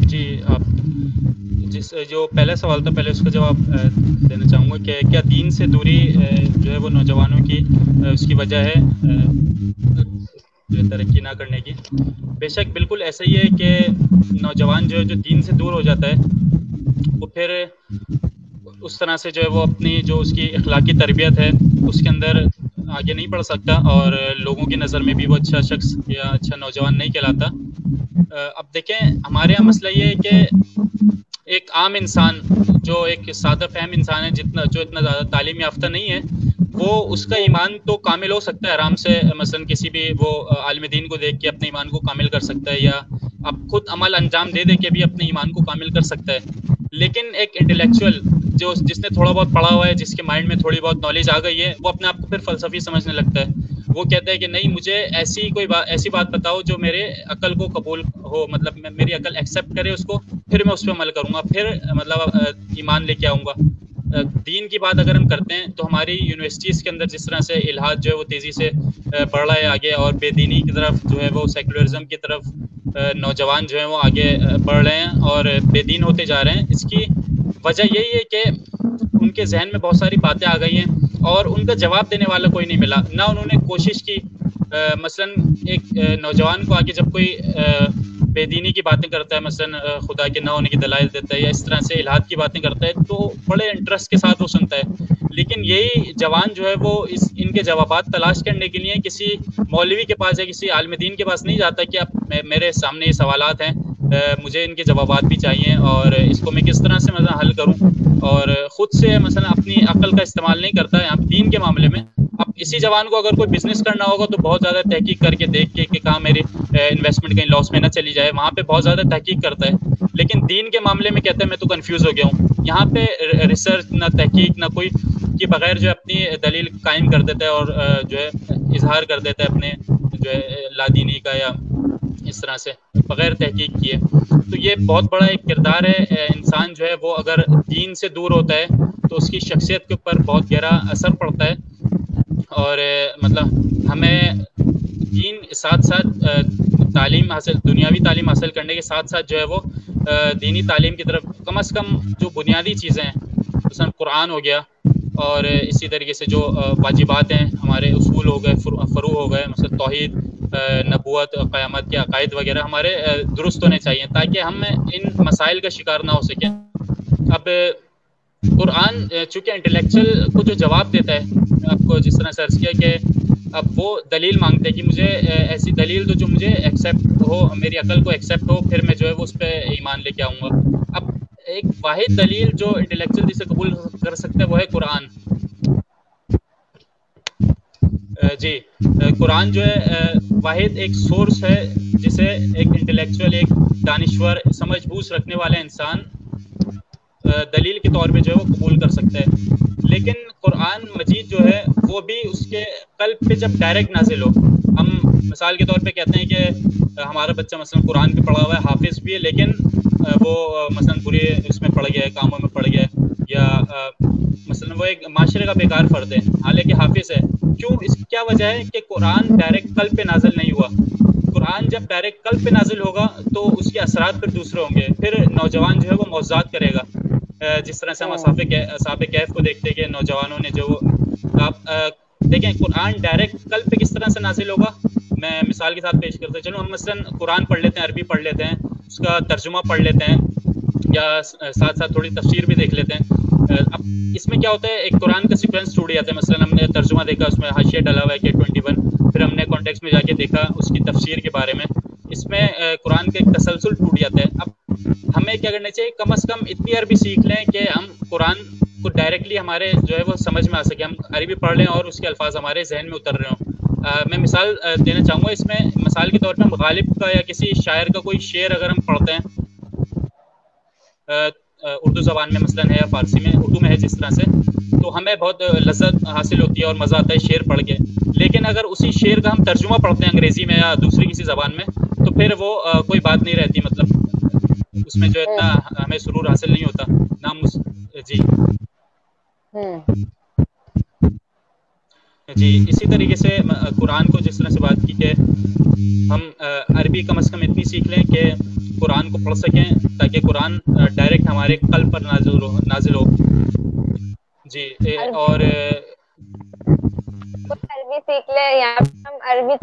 جی, آپ جو پہلا سوال تھا پہلے اس کا جواب دینا چاہوں گا کہ کیا دین سے دوری جو ہے وہ نوجوانوں کی اس کی وجہ ہے جو ترقی نہ کرنے کی. بے شک بالکل ایسا ہی ہے کہ نوجوان جو دین سے دور ہو جاتا ہے وہ پھر اس طرح سے جو ہے وہ اپنی جو اس کی اخلاقی تربیت ہے اس کے اندر آگے نہیں بڑھ سکتا اور لوگوں کی نظر میں بھی وہ اچھا شخص یا اچھا نوجوان نہیں کہلاتا. اب دیکھیں ہمارے یہاں مسئلہ یہ ہے کہ ایک عام انسان جو ایک سادہ فہم انسان ہے جو اتنا زیادہ تعلیم یافتہ نہیں ہے, وہ اس کا ایمان تو کامل ہو سکتا ہے آرام سے, مثلا کسی بھی وہ عالم دین کو دیکھ کے اپنے ایمان کو کامل کر سکتا ہے یا اب خود عمل انجام دے دے کے بھی اپنے ایمان کو کامل کر سکتا ہے. لیکن ایک انٹلیکچوئل جس نے تھوڑا بہت پڑھا ہوا ہے, جس کے مائنڈ میں تھوڑی بہت نالج آ گئی ہے, وہ اپنے آپ کو پھر فلسفی سمجھنے لگتا ہے. وہ کہتا ہے کہ نہیں, مجھے ایسی بات بتاؤ جو میرے عقل کو قبول ہو, مطلب میری عقل ایکسیپٹ کرے اس کو, پھر میں اس پہ عمل کروں گا, پھر مطلب ایمان لے کے آؤں گا. دین کی بات اگر ہم کرتے ہیں تو ہماری یونیورسٹیز کے اندر جس طرح سے الحاد جو ہے وہ تیزی سے بڑھ رہا ہے آگے, اور بے دینی کی طرف جو ہے وہ سیکولرزم کی طرف نوجوان جو ہیں وہ آگے بڑھ رہے ہیں اور بے دین ہوتے جا رہے ہیں. اس کی وجہ یہی ہے کہ ان کے ذہن میں بہت ساری باتیں آ گئی ہیں اور ان کا جواب دینے والا کوئی نہیں ملا, نہ انہوں نے کوشش کی. مثلا ایک نوجوان کو آگے جب کوئی بے دینی کی باتیں کرتا ہے, مثلا خدا کے نہ ہونے کی دلائل دیتا ہے یا اس طرح سے الحاد کی باتیں کرتا ہے, تو بڑے انٹرسٹ کے ساتھ وہ سنتا ہے. لیکن یہی جوان جو ہے وہ ان کے جوابات تلاش کرنے کے لیے کسی مولوی کے پاس یا کسی عالم دین کے پاس نہیں جاتا کہ اب میرے سامنے یہ سوالات ہیں, مجھے ان کے جوابات بھی چاہیے اور اس کو میں کس طرح سے مثلا حل کروں, اور خود سے مثلا اپنی عقل کا استعمال نہیں کرتا ہے یہاں دین کے معاملے میں. اب اسی جوان کو اگر کوئی بزنس کرنا ہوگا تو بہت زیادہ تحقیق کر کے دیکھ کے کہ کہاں میری انویسٹمنٹ کہیں لاس میں نہ چلی جائے, وہاں پہ بہت زیادہ تحقیق کرتا ہے. لیکن دین کے معاملے میں کہتا ہے میں تو کنفیوز ہو گیا ہوں. یہاں پہ ریسرچ نہ تحقیق نہ کوئی کے بغیر جو اپنی دلیل قائم کر دیتا ہے اور جو ہے اظہار کر دیتا ہے اپنے جو ہے لادینی کا یا اس طرح سے بغیر تحقیق کیے. تو یہ بہت بڑا ایک کردار ہے. انسان جو ہے وہ اگر دین سے دور ہوتا ہے تو اس کی شخصیت کے اوپر بہت گہرا اثر پڑتا ہے, اور مطلب ہمیں دین ساتھ ساتھ تعلیم حاصل, دنیاوی تعلیم حاصل کرنے کے ساتھ ساتھ جو ہے وہ دینی تعلیم کی طرف کم از کم جو بنیادی چیزیں ہیں, مثلا قرآن ہو گیا, اور اسی طریقے سے جو واجبات ہیں, ہمارے اصول ہو گئے, فروع ہو گئے, مثلا توحید, نبوت, قیامت کے عقائد وغیرہ ہمارے درست ہونے چاہیے تاکہ ہم ان مسائل کا شکار نہ ہو سکیں. اب قرآن چونکہ انٹلیکچوئل کو جو جواب دیتا ہے, آپ کو جس طرح سے عرض کیا کہ اب وہ دلیل مانگتے ہیں کہ مجھے ایسی دلیل دو جو مجھے ایکسیپٹ ہو, میری عقل کو ایکسیپٹ ہو, پھر میں جو ہے وہ اس پہ ایمان لے کے آؤں گا. اب ایک واحد دلیل جو انٹلیکچوئل جسے قبول کر سکتے ہیں وہ ہے قرآن. جی, قرآن جو ہے واحد ایک سورس ہے جسے ایک انٹلیکچوئل، ایک دانشور، سمجھ بوجھ رکھنے والا انسان دلیل کے طور پہ جو ہے وہ قبول کر سکتا ہے. لیکن قرآن مجید جو ہے وہ بھی اس کے قلب پہ جب ڈائریکٹ نازل ہو، ہم مثال کے طور پہ کہتے ہیں کہ ہمارا بچہ مثلا قرآن بھی پڑھا ہوا ہے، حافظ بھی ہے، لیکن وہ مثلا برے اس میں پڑ گیا ہے، کاموں میں پڑ گیا ہے، یا مثلا وہ ایک معاشرے کا بیکار فرد ہے حالانکہ حافظ ہے. کیوں؟ اس کی کیا وجہ ہے کہ قرآن ڈائریکٹ قلب پہ نازل نہیں ہوا. قرآن جب ڈائریکٹ قلب پہ نازل ہوگا تو اس کے اثرات پھر دوسرے ہوں گے. پھر نوجوان جو ہے وہ موضوعات کرے گا. جس طرح سے ہم اصحاب کہف کو دیکھتے ہیں کہ نوجوانوں نے جو آپ دیکھیں قرآن ڈائریکٹ قلب پہ کس طرح سے نازل ہوگا. میں مثال کے ساتھ پیش کرتا ہوں. چلو ہم مثلا قرآن پڑھ لیتے ہیں، عربی پڑھ لیتے ہیں، اس کا ترجمہ پڑھ لیتے ہیں، یا ساتھ ساتھ تھوڑی تفسیر بھی دیکھ لیتے ہیں. اب اس میں کیا ہوتا ہے، ایک قرآن کا سیکوینس ٹوٹ جاتا ہے. مثلا ہم نے ترجمہ دیکھا، اس میں حاشیہ ڈلا ہوا ہے کہ 21، پھر ہم نے کانٹیکس میں جا کے دیکھا اس کی تفسیر کے بارے میں. اس میں قرآن کا ایک تسلسل ٹوٹ جاتا ہے. اب ہمیں کیا کرنا چاہیے، کم از کم اتنی عربی سیکھ لیں کہ ہم قرآن کو ڈائریکٹلی ہمارے جو ہے وہ سمجھ میں آ سکے، ہم عربی پڑھ لیں اور اس کے الفاظ ہمارے ذہن میں اتر رہے ہوں. میں مثال دینا چاہوں گا اس میں. مثال کے طور پہ ہم غالب کا یا کسی شاعر کا کوئی شعر اگر ہم پڑھتے ہیں اردو زبان میں مثلا ہے یا فارسی میں، اردو میں ہے جس طرح سے، تو ہمیں بہت لذت حاصل ہوتی ہے اور مزہ آتا ہے شعر پڑھ کے. لیکن اگر اسی شعر کا ہم ترجمہ پڑھتے ہیں انگریزی میں یا دوسری کسی زبان میں، تو پھر وہ کوئی بات نہیں رہتی. مطلب اس میں جو اتنا ہمیں سرور حاصل نہیں ہوتا. جی جی اسی طریقے سے قرآن کو جس طرح سے بات کی کہ ہم عربی کم از کم اتنی سیکھ لیں کہ قرآن کو پڑھ سکیں، تاکہ قرآن ڈائریکٹ ہمارے قلب پر نازل ہو. جی اور عربی سیکھ لے. یہاں پہ ہم عربی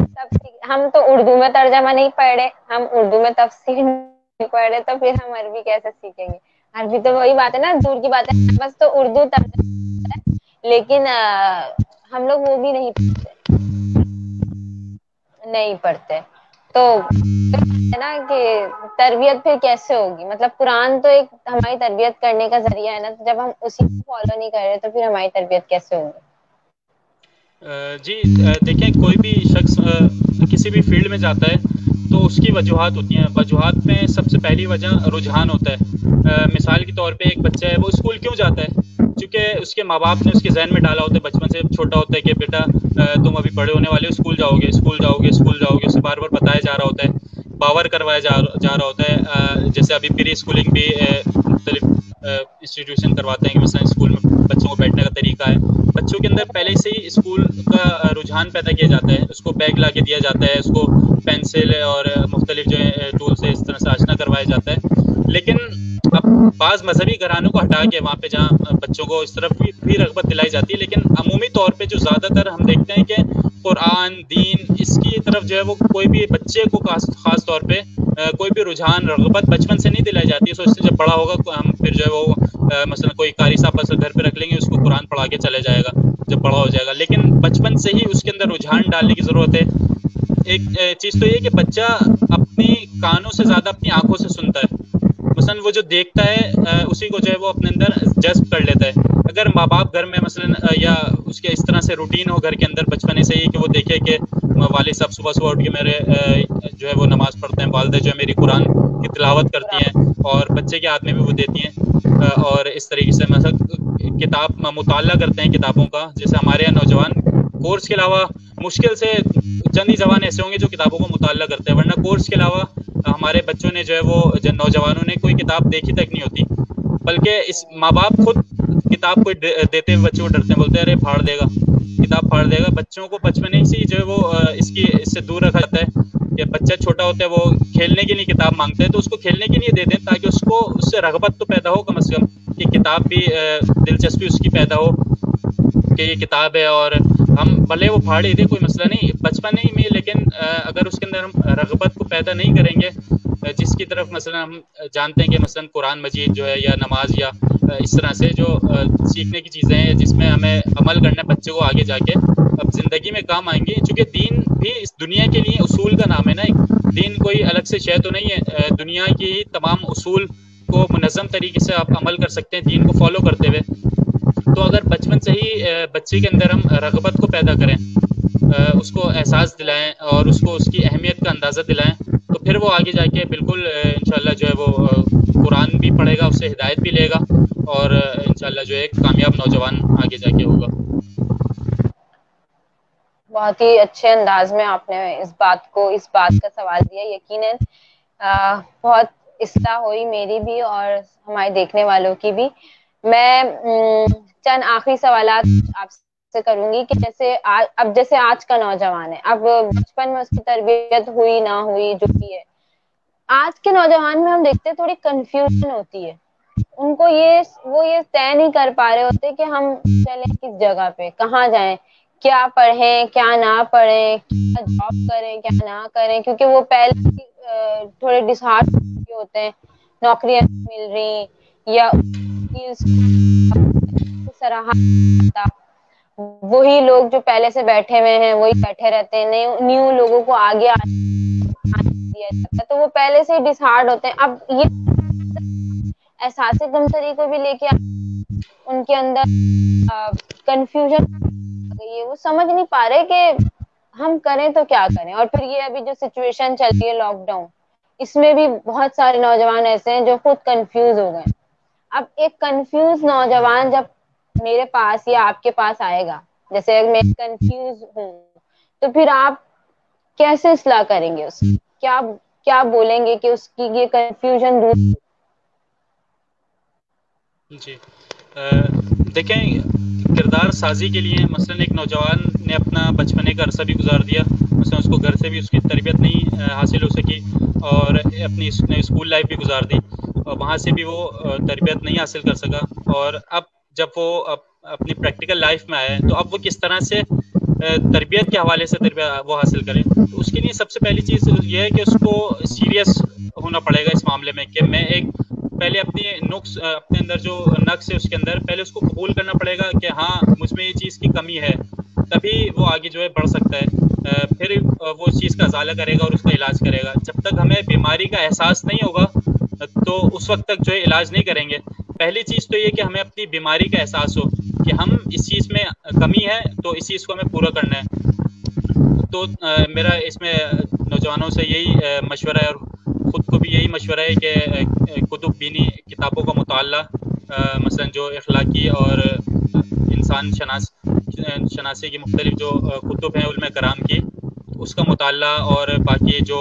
ہم تو اردو میں ترجمہ نہیں پڑھ رہے، ہم اردو میں تفسیر نہیں پڑھ رہے، تو پھر ہم عربی کیسے سیکھیں گے؟ عربی تو وہی بات ہے نا، دور کی بات ہے. بس تو اردو ترجمہ ہے، لیکن ہم لوگ وہ بھی نہیں پڑھتے. تو ہے نا کہ تربیت پھر کیسے ہوگی؟ مطلب قرآن تو ایک ہماری تربیت کرنے کا ذریعہ ہے نا، تو جب ہم اسی کو فالو نہیں کر رہے تو پھر ہماری تربیت کیسے ہوگی؟ جی دیکھیں، کوئی بھی شخص کسی بھی فیلڈ میں جاتا ہے تو اس کی وجوہات ہوتی ہیں. وجوہات میں سب سے پہلی وجہ رجحان ہوتا ہے. مثال کے طور پہ ایک بچہ ہے، وہ اسکول کیوں جاتا ہے؟ چونکہ اس کے ماں باپ نے اس کے ذہن میں ڈالا ہوتا ہے بچپن سے، چھوٹا ہوتا ہے کہ بیٹا تم ابھی بڑے ہونے والے ہو، اسکول جاؤ گے، اسکول جاؤ گے، اسکول جاؤ گے. اسے بار بار بتایا جا رہا ہوتا ہے، باور کروایا جا رہا ہوتا ہے. جیسے ابھی پری اسکولنگ بھی مختلف انسٹیٹیوشن کرواتے ہیں کہ مثلا اسکول میں بچوں کو بیٹھنے کا طریقہ ہے. بچوں کے اندر پہلے سے ہی اسکول کا رجحان پیدا کیا جاتا ہے. اس کو بیگ لا کے دیا جاتا ہے، اس کو پینسل اور مختلف جو ہے ٹول سے اس طرح سے آشنا کروایا جاتا ہے. لیکن اب بعض مذہبی گھرانوں کو ہٹا کے وہاں پہ جہاں بچوں کو اس طرف بھی رغبت دلائی جاتی ہے، لیکن عمومی طور پہ جو زیادہ تر ہم دیکھتے ہیں کہ قرآن، دین، اس کی طرف جو ہے وہ کوئی بھی بچے کو خاص طور پہ کوئی بھی رجحان، رغبت بچپن سے نہیں دلائی جاتی ہے. سوچتے جب بڑا ہوگا ہم پھر جو ہے وہ مثلا کوئی قاری صاحب بس گھر پہ رکھ لیں گے، اس کو قرآن پڑھا کے چلے جائے گا جب بڑا ہو جائے گا. لیکن بچپن سے ہی اس کے اندر رجحان ڈالنے کی ضرورت ہے. ایک چیز تو یہ کہ بچہ اپنی کانوں سے زیادہ اپنی آنکھوں سے سنتا ہے. مثلا وہ جو دیکھتا ہے اسی کو جو ہے وہ اپنے اندر جذب کر لیتا ہے. اگر ماں باپ گھر میں مثلا یا اس کے اس طرح سے روٹین ہو گھر کے اندر بچپنے سے ہی کہ وہ دیکھے کہ والد صاحب صبح اٹھ کے میرے جو ہے وہ نماز پڑھتے ہیں، والدہ جو ہے میری قرآن کی تلاوت کرتی ہیں اور بچے کے ہاتھ میں بھی وہ دیتی ہیں، اور اس طریقے سے مثلا کتاب مطالعہ کرتے ہیں کتابوں کا. جیسے ہمارے یہاں نوجوان کورس کے علاوہ مشکل سے چند ہی زبان ایسے ہوں گے جو کتابوں کو مطالعہ کرتے ہیں، ورنہ کورس کے علاوہ ہمارے بچوں نے جو ہے وہ نوجوانوں نے کوئی کتاب دیکھی تک نہیں ہوتی. بلکہ اس ماں باپ خود کتاب کو دیتے ہوئے بچوں کو ڈرتے ہیں، بولتے ہیں ارے پھاڑ دے گا، کتاب پھاڑ دے گا. بچوں کو بچپن سے ہی جو ہے وہ اس سے دور رکھا جاتا ہے. کہ بچہ چھوٹا ہوتا ہے وہ کھیلنے کے لیے کتاب مانگتا ہے، تو اس کو کھیلنے کے لیے دے دیں تاکہ اس سے رغبت تو پیدا ہو، کم از کم کہ کتاب بھی دلچسپی اس کی پیدا ہو کہ یہ کتاب ہے. اور ہم بھلے وہ پھاڑ ہی دیں، کوئی مسئلہ نہیں بچپن ہی میں، لیکن اگر اس کے اندر ہم رغبت کو پیدا نہیں کریں گے، جس کی طرف مثلا ہم جانتے ہیں کہ مثلا قرآن مجید جو ہے یا نماز یا اس طرح سے جو سیکھنے کی چیزیں ہیں جس میں ہمیں عمل کرنا ہے بچے کو آگے جا کے اب زندگی میں کام آئیں گی. چونکہ دین بھی اس دنیا کے لیے اصول کا نام ہے نا. ایک دین کوئی الگ سے شے تو نہیں ہے، دنیا کی تمام اصول کو منظم طریقے سے آپ عمل کر سکتے ہیں دین کو فالو کرتے ہوئے. تو اگر بچپن سے ہی بچے کے اندر ہم رغبت کو پیدا کریں، اس کو احساس دلائیں اور اس کو اس کی اہمیت کا اندازہ دلائیں، تو آگے جا کے بالکل انشاءاللہ جو ہے وہ قرآن بھی پڑھے گا, اس سے ہدایت بھی لے گا, اور انشاءاللہ جو ہے ایک کامیاب نوجوان آگے جا کے ہوگا. بہت ہی اچھے انداز میں آپ نے اس بات کا سوال دیا. یقیناً بہت اصلاح ہوئی میری بھی اور ہمارے دیکھنے والوں کی بھی. میں چند آخری سوالات آپ سے کروں گی کہ جیسے آج کا نوجوان ہے, اب بچپن میں اس کی تربیت ہوئی نہ ہوئی جو بھی ہے, آج کے نوجوان میں ہم دیکھتے ہیں تھوڑی کنفیوژن ہوتی ہے. ان کو وہ یہ طے نہیں کر پا رہے ہوتے کہ ہم چلیں کس جگہ پہ, کہاں جائیں, کیا پڑھیں کیا نہ پڑھیں, کیا جاب کریں کیا نہ کریں, کیونکہ وہ پہلے تھوڑے ڈسہارٹ ہوتے ہیں, نوکریاں مل رہی یا سراہا, وہی لوگ جو پہلے سے بیٹھے ہوئے ہیں وہی بیٹھے رہتے ہیں, نیو لوگوں کو آگے دیا جاتا ہے, تو وہ پہلے سے ہی ڈسہارڈ ہوتے ہیں. اب یہ احساس کمتری کو بھی لے کے ان کے اندر کنفیوژن گئی ہے, وہ سمجھ نہیں پا رہے کہ ہم کریں تو کیا کریں. اور پھر یہ ابھی جو سچویشن چل رہی ہے لاک ڈاؤن, اس میں بھی بہت سارے نوجوان ایسے ہیں جو خود کنفیوز ہو گئے. اب ایک کنفیوز نوجوان جب میرے پاس یا آپ کے پاس آئے گا, جیسے اگر میں کنفیوز ہوں, تو پھر آپ کیسے اصلاح کریں گے, اس کیا بولیں گے کہ اس کی یہ کنفیوژن دور. جی دیکھیں, کردار سازی کے لیے مثلا ایک نوجوان نے اپنا بچپنے کا عرصہ بھی گزار دیا, مثلا اس کو گھر سے بھی اس کی تربیت نہیں حاصل ہو سکی, اور اپنی اسکول لائف بھی گزار دی, اور وہاں سے بھی وہ تربیت نہیں حاصل کر سکا, اور اب جب وہ اپنی پریکٹیکل لائف میں آئے تو اب وہ کس طرح سے تربیت کے حوالے سے تربیت وہ حاصل کرے. تو اس کے لیے سب سے پہلی چیز یہ ہے کہ اس کو سیریس ہونا پڑے گا اس معاملے میں, کہ میں ایک پہلے اپنی اپنے اندر جو نقص ہے اس کے اندر پہلے اس کو قبول کرنا پڑے گا کہ ہاں مجھ میں یہ چیز کی کمی ہے, تبھی وہ آگے جو ہے بڑھ سکتا ہے. پھر وہ اس چیز کا ازالہ کرے گا اور اس کا علاج کرے گا. جب تک ہمیں بیماری کا احساس نہیں ہوگا تو اس وقت تک جو ہے علاج نہیں کریں گے. پہلی چیز تو یہ کہ ہمیں اپنی بیماری کا احساس ہو کہ ہم اس چیز میں کمی ہے, تو اس چیز کو ہمیں پورا کرنا ہے. تو میرا اس میں نوجوانوں سے یہی مشورہ ہے, اور خود کو بھی یہی مشورہ ہے کہ کتب بینی کتابوں کا مطالعہ, مثلا جو اخلاقی اور انسان شناسی کی مختلف جو کتب ہیں علم کرام کی, اس کا مطالعہ, اور باقی جو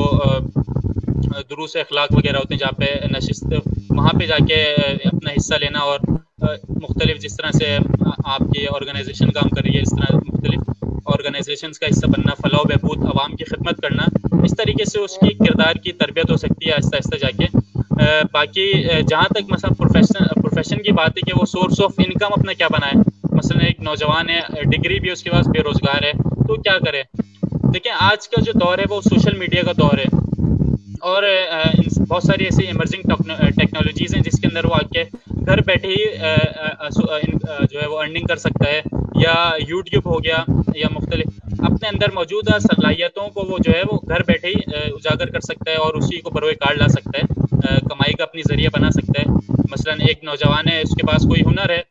دروس اخلاق وغیرہ ہوتے ہیں جہاں پہ نشست, وہاں پہ جا کے اپنا حصہ لینا, اور مختلف جس طرح سے آپ کی آرگنائزیشن کام کر رہی ہے اس طرح مختلف آرگنائزیشنز کا حصہ بننا, فلاح و بہبود, عوام کی خدمت کرنا, اس طریقے سے اس کی کردار کی تربیت ہو سکتی ہے آہستہ آہستہ جا کے. باقی جہاں تک مثلا پروفیشن کی بات ہے کہ وہ سورس آف انکم اپنا کیا بنائے, مثلا ایک نوجوان ہے, ڈگری بھی اس کے پاس, بے روزگار ہے, تو کیا کرے. دیکھیں آج کا جو دور ہے وہ سوشل میڈیا کا دور ہے, اور بہت ساری ایسی ایمرجنگ ٹیکنالوجیز ہیں جس کے اندر وہ آ کے گھر بیٹھے ہی جو ہے وہ ارننگ کر سکتا ہے, یا یوٹیوب ہو گیا, یا مختلف اپنے اندر موجودہ صلاحیتوں کو وہ جو ہے وہ گھر بیٹھے ہی اجاگر کر سکتا ہے, اور اسی کو بروئے کار لا سکتا ہے, کمائی کا اپنی ذریعہ بنا سکتا ہے. مثلا ایک نوجوان ہے, اس کے پاس کوئی ہنر ہے,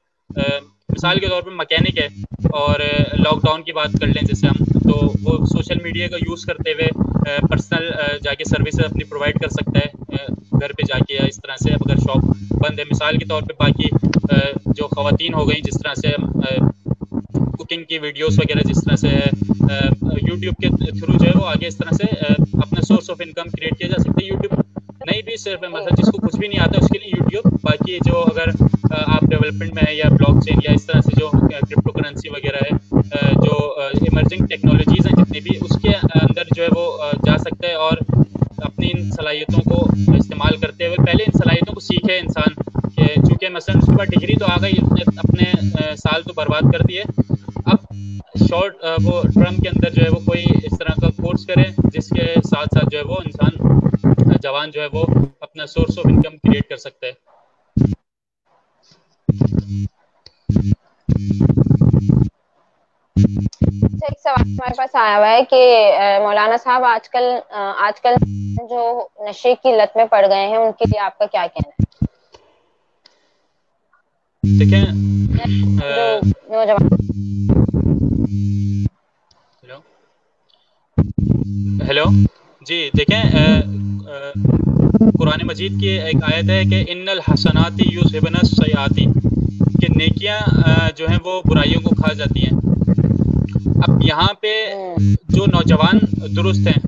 مثال کے طور پہ مکینک ہے, اور لاک ڈاؤن کی بات کر لیں جیسے ہم, تو وہ سوشل میڈیا کا یوز کرتے ہوئے پرسنل جا کے سروسز اپنی پرووائڈ کر سکتا ہے گھر پہ جا کے, یا اس طرح سے اگر شاپ بند ہے مثال کے طور پہ. باقی جو خواتین ہو گئیں جس طرح سے کوکنگ کی ویڈیوز وغیرہ جس طرح سے یوٹیوب کے تھرو جو ہے وہ آگے اس طرح سے اپنا سورس آف انکم کریٹ کیا جا سکتا ہے. یوٹیوب نہیں بھی صرف مثلا جس کو کچھ بھی نہیں آتا اس کے لیے یوٹیوب, باقی جو اگر آپ ڈیولپمنٹ میں ہے یا بلاک چین یا اس طرح سے جو کرپٹو کرنسی وغیرہ ہے, جو ایمرجنگ ٹیکنالوجیز ہیں جتنی بھی, اس کے اندر جو ہے وہ جا سکتا ہے, اور اپنی ان صلاحیتوں کو استعمال کرتے ہوئے پہلے ان صلاحیتوں کو سیکھے انسان, کہ چونکہ مثلا اس کے بعد ڈگری تو آ گئی, اپنے سال تو برباد کر دیے, اب شارٹ وہ ٹرم کے اندر جو ہے وہ کوئی اس طرح کا کورس کرے جس کے ساتھ ساتھ جو ہے وہ انسان جوان جو ہے وہ اپنا سورس آف انکم کریٹ کر سکتا ہے. ایک سوال ہمارے پاس آیا ہوا ہے کہ مولانا صاحب آج کل جو نشے کی لت میں پڑ گئے ہیں ان کے لیے آپ کا کیا کہنا ہے؟ دیکھیں جو نوجوان ہیلو جی دیکھیں قرآن مجید کی ایک آیت ہے کہ ان الحسنات یذھبن السیئات، کہ نیکیاں جو ہیں وہ برائیوں کو کھا جاتی ہیں. اب یہاں پہ جو نوجوان درست ہیں،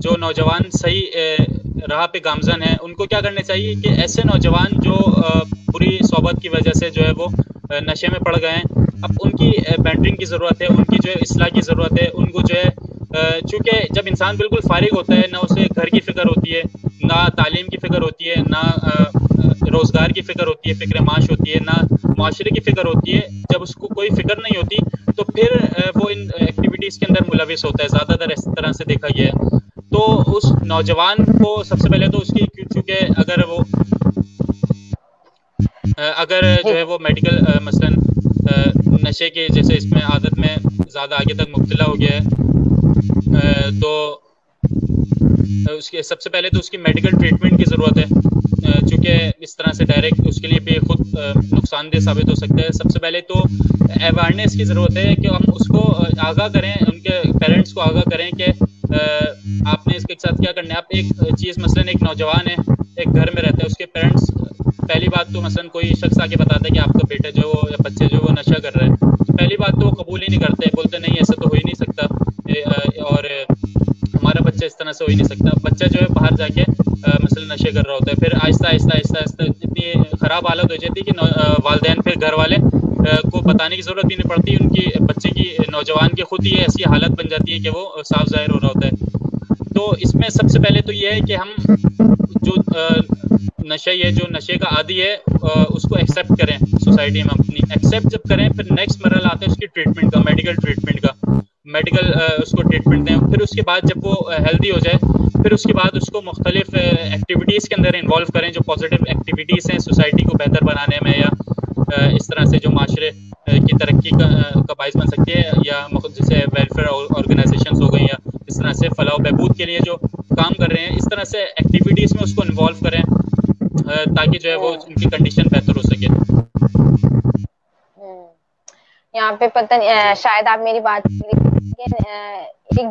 جو نوجوان صحیح راہ پہ گامزن ہیں، ان کو کیا کرنا چاہیے کہ ایسے نوجوان جو بری صحبت کی وجہ سے جو ہے وہ نشے میں پڑ گئے ہیں، اب ان کی مینٹرنگ کی ضرورت ہے، ان کی جو ہے اصلاح کی ضرورت ہے. ان کو جو ہے چونکہ جب انسان بالکل فارغ ہوتا ہے، نہ اسے گھر کی فکر ہوتی ہے، نہ تعلیم کی فکر ہوتی ہے، نہ روزگار کی فکر ہوتی ہے، فکر معاش ہوتی ہے، نہ معاشرے کی فکر ہوتی ہے. جب اس کو کوئی فکر نہیں ہوتی تو پھر وہ ان ایکٹیویٹیز کے اندر ملوث ہوتا ہے. زیادہ تر اس طرح سے دیکھا گیا ہے. تو اس نوجوان کو سب سے پہلے تو اس کی، چونکہ اگر جو ہے وہ میڈیکل مثلاً نشے کے جیسے اس میں عادت میں زیادہ آگے تک مبتلا ہو گیا ہے، تو اس کے سب سے پہلے تو اس کی میڈیکل ٹریٹمنٹ کی ضرورت ہے، چونکہ اس طرح سے ڈائریکٹ اس کے لیے بھی خود نقصان دہ ثابت ہو سکتا ہے. سب سے پہلے تو اویئرنیس کی ضرورت ہے کہ ہم اس کو آگاہ کریں، ان کے پیرنٹس کو آگاہ کریں کہ آپ نے اس کے ساتھ کیا کرنا ہے. آپ ایک چیز مثلاً ایک نوجوان ہے، ایک گھر میں رہتا ہے، اس کے پیرنٹس پہلی بات تو مثلاً کوئی شخص آ کے بتاتا ہے کہ آپ کا بیٹا جو ہے وہ یا بچے جو ہے وہ نشہ کر رہا ہے، تو پہلی بات تو وہ قبول ہی نہیں کرتے، بولتے نہیں ایسا تو ہو ہی نہیں سکتا، اور ہمارا بچہ اس طرح سے ہو ہی نہیں سکتا. بچہ جو ہے باہر جا کے مثلا نشے کر رہا ہوتا ہے، پھر آہستہ آہستہ آہستہ آہستہ اتنی خراب حالت ہو جاتی ہے کہ والدین پھر گھر والے کو بتانے کی ضرورت بھی نہیں پڑتی، ان کی بچے کی، نوجوان کی خود ہی ایسی حالت بن جاتی ہے کہ وہ صاف ظاہر ہو رہا ہوتا ہے. تو اس میں سب سے پہلے تو یہ ہے کہ ہم جو نشہ یہ جو نشے کا عادی ہے اس کو ایکسیپٹ کریں، سوسائٹی میں اپنی ایکسیپٹ جب کریں، پھر نیکسٹ مرحلہ آتا ہے اس کی ٹریٹمنٹ کا، میڈیکل ٹریٹمنٹ کا. میڈیکل اس کو ٹریٹمنٹ دیں، پھر اس کے بعد جب وہ ہیلدی ہو جائے، پھر اس کے بعد اس کو مختلف ایکٹیویٹیز کے اندر انوالو کریں، جو پازیٹیو ایکٹیویٹیز ہیں سوسائٹی کو بہتر بنانے میں، یا اس طرح سے جو معاشرے کی ترقی کا باعث بن سکتی ہے، یا جیسے ویلفیئر آرگنائزیشنز ہو گئی، یا اس طرح سے فلاح و بہبود کے لیے جو کام کر رہے ہیں، اس طرح سے ایکٹیویٹیز میں اس کو انوالو کریں تاکہ جو ہے وہ ان کی کنڈیشن بہتر ہو سکے. یہاں پہ پتہ نہیں شاید آپ میری بات لیکن ایک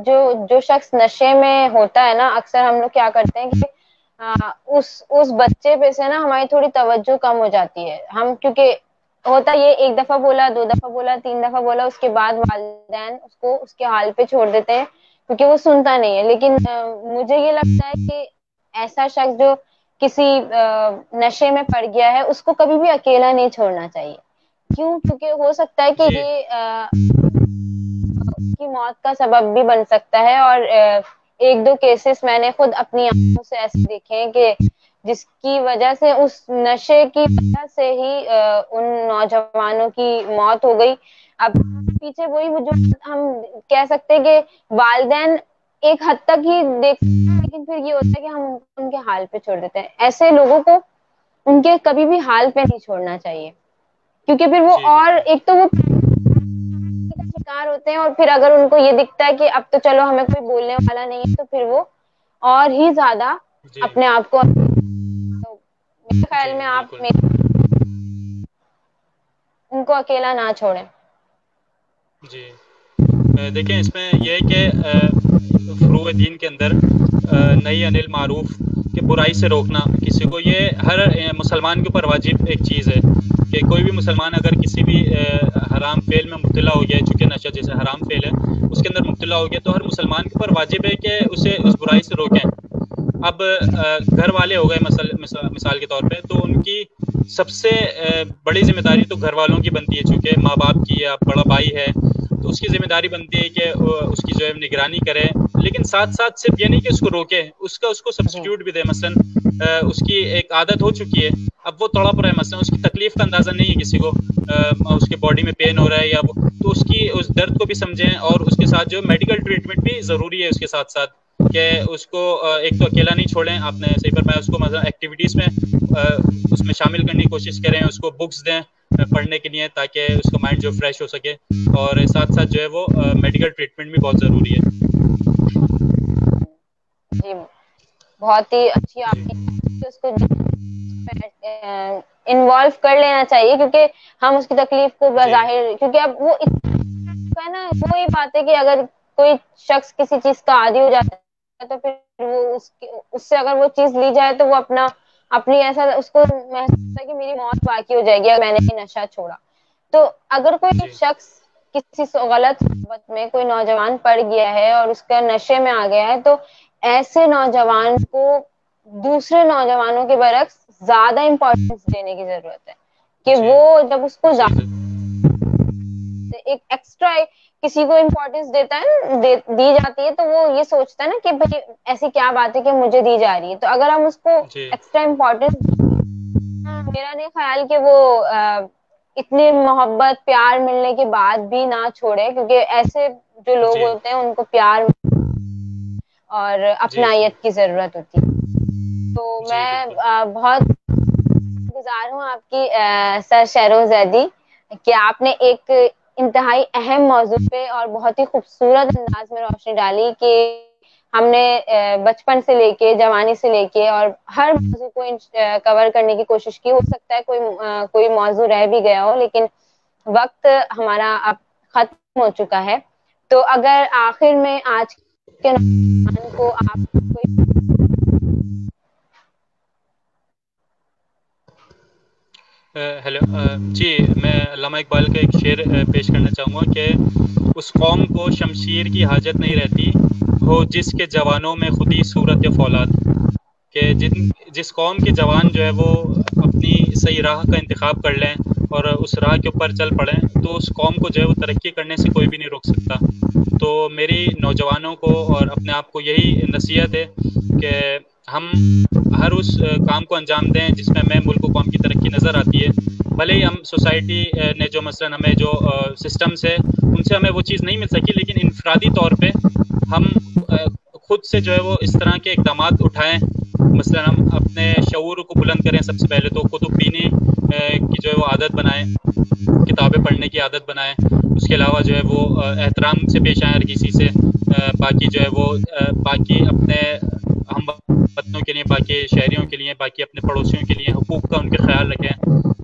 جو شخص نشے میں ہوتا ہے نا، اکثر ہم لوگ کیا کرتے ہیں کہ اس بچے پہ سے نا ہماری تھوڑی توجہ کم ہو جاتی ہے. ہم کیونکہ ہوتا یہ ایک دفعہ بولا، دو دفعہ بولا، تین دفعہ بولا، اس کے بعد والدین اس کو اس کے حال پہ چھوڑ دیتے ہیں کیونکہ وہ سنتا نہیں ہے. لیکن مجھے یہ لگتا ہے کہ ایسا شخص جو کسی نشے میں پڑ گیا ہے، اس کو کبھی بھی اکیلا نہیں چھوڑنا چاہیے. کیوں؟ کیونکہ ہو سکتا ہے کہ جی یہ کی موت کا سبب بھی بن سکتا ہے. اور ایک دو کیسز میں نے خود اپنی آنکھوں سے ایسے دیکھے ہیں کہ جس کی وجہ سے، اس نشے کی وجہ سے ہی ان نوجوانوں کی موت ہو گئی. اب پیچھے وہی جو ہم کہہ سکتے ہیں کہ والدین ایک حد تک ہی دیکھتے ہیں، لیکن پھر یہ ہوتا ہے کہ ہم ان کے حال پہ چھوڑ دیتے ہیں. ایسے لوگوں کو ان کے کبھی بھی حال پہ نہیں چھوڑنا چاہیے، کیونکہ پھر وہ، جی اور بالکل. ایک تو وہ شکار ہوتے ہیں، اور پھر اگر ان کو یہ دکھتا ہے کہ اب تو چلو ہمیں کوئی بولنے والا نہیں ہے، تو پھر وہ اور ہی زیادہ جی اپنے آپ کو، میرے خیال جی میں آپ بالکل. ان کو اکیلا نہ چھوڑیں. جی دیکھیں اس میں یہ ہے کہ فروع دین کے اندر نہی عن المعروف کہ برائی سے روکنا کسی کو، یہ ہر مسلمان کے اوپر واجب ایک چیز ہے کہ کوئی بھی مسلمان اگر کسی بھی حرام فعل میں مبتلا ہو گیا ہے، چونکہ نشہ جیسے حرام فعل ہے اس کے اندر مبتلا ہو گیا، تو ہر مسلمان کے اوپر واجب ہے کہ اسے اس برائی سے روکیں. اب گھر والے ہو گئے مثال کے طور پہ، تو ان کی سب سے بڑی ذمہ داری تو گھر والوں کی بنتی ہے، چونکہ ماں باپ کی یا بڑا بھائی ہے تو اس کی ذمہ داری بنتی ہے کہ اس کی جو ہے نگرانی کرے. لیکن ساتھ ساتھ صرف یہ نہیں کہ اس کو روکے، اس کو سبسٹیوٹ بھی دے. مثلا اس کی ایک عادت ہو چکی ہے، اب وہ تڑپ رہا ہے، مثلا اس کی تکلیف کا اندازہ نہیں ہے کسی کو، اس کے باڈی میں پین ہو رہا ہے یا وہ، تو اس درد کو بھی سمجھیں، اور اس کے ساتھ جو میڈیکل ٹریٹمنٹ بھی ضروری ہے اس کے ساتھ ساتھ، کہ اس کو ایک تو اکیلا نہیں چھوڑیں. آپ نے صحیح فرمایا، اس کو مثلا ایکٹیویٹیز میں اس میں شامل کرنے کی کوشش کریں، اس کو بکس دیں پڑھنے کے لیے تاکہ اس کا مائنڈ جو فریش ہو سکے، اور ساتھ ساتھ جو ہے وہ میڈیکل ٹریٹمنٹ بھی بہت ضروری ہے. جی بہت ہی اچھی آپ جی نے اس کو انوالو کر لینا چاہیے، کیونکہ ہم اس کی تکلیف کو جی بظاہر، کیونکہ اب وہ ہے نا، وہی بات ہے کہ اگر کوئی شخص کسی چیز کا عادی ہو جاتا ہے تو پھر وہ اس سے اگر وہ چیز لی جائے تو وہ اپنی ایسا اس کو محسوس ہوتا ہے کہ میری موت باقی ہو جائے گی اگر میں نے نشہ چھوڑا. تو اگر کوئی جی شخص کسی غلط صحبت میں کوئی نوجوان پڑ گیا ہے اور اس کا نشے میں آ گیا ہے تو ایسے نوجوان کو دوسرے نوجوانوں کے برعکس زیادہ امپورٹینس دینے کی ضرورت ہے کہ جی وہ جب اس کو جی ایک ایکسٹرا کسی کو امپورٹینس دیتا ہے دی جاتی ہے تو وہ یہ سوچتا ہے نا کہ بھائی ایسی کیا بات ہے کہ مجھے دی جا رہی ہے. تو اگر ہم اس کو جی ایکسٹرا امپورٹینس, میرا نہیں خیال کہ وہ اتنی محبت پیار ملنے کے بعد بھی نہ چھوڑے, کیونکہ ایسے جو لوگ جی ہوتے ہیں ان کو پیار اور جی جی اپنائیت کی ضرورت ہوتی ہے. تو جی میں بالکل. بہت گزار ہوں آپ کی سر شہروز زیدی کہ آپ نے ایک انتہائی اہم موضوع پہ اور بہت ہی خوبصورت انداز میں روشنی ڈالی کہ ہم نے بچپن سے لے کے جوانی سے لے کے اور ہر موضوع کو کور کرنے کی کوشش کی. ہو سکتا ہے کوئی موضوع رہ بھی گیا ہو, لیکن وقت ہمارا اب ختم ہو چکا ہے. تو اگر آخر میں آج کے نوجوان کو آپ ہیلو. جی میں علامہ اقبال کا ایک شعر پیش کرنا چاہوں گا کہ اس قوم کو شمشیر کی حاجت نہیں رہتی ہو جس کے جوانوں میں خودی صورت یا فولاد. کہ جس قوم کے جوان جو ہے وہ اپنی صحیح راہ کا انتخاب کر لیں اور اس راہ کے اوپر چل پڑیں تو اس قوم کو جو ہے وہ ترقی کرنے سے کوئی بھی نہیں روک سکتا. تو میری نوجوانوں کو اور اپنے آپ کو یہی نصیحت ہے کہ ہم ہر اس کام کو انجام دیں جس میں ہمیں ملک و قوم کی ترقی نظر آتی ہے. بھلے ہی ہم سوسائٹی نے جو مثلاً ہمیں جو سسٹمز ہے ان سے ہمیں وہ چیز نہیں مل سکی, لیکن انفرادی طور پہ ہم خود سے جو ہے وہ اس طرح کے اقدامات اٹھائیں. مثلاً ہم اپنے شعور کو بلند کریں. سب سے پہلے تو کتب بینی کی جو ہے وہ عادت بنائیں, کتابیں پڑھنے کی عادت بنائیں. اس کے علاوہ جو ہے وہ احترام سے پیش آئیں ہر کسی سے. باقی جو ہے وہ باقی اپنے ہم وطنوں کے لیے, باقی شہریوں کے لیے, باقی اپنے پڑوسیوں کے لیے حقوق کا ان کے خیال رکھیں.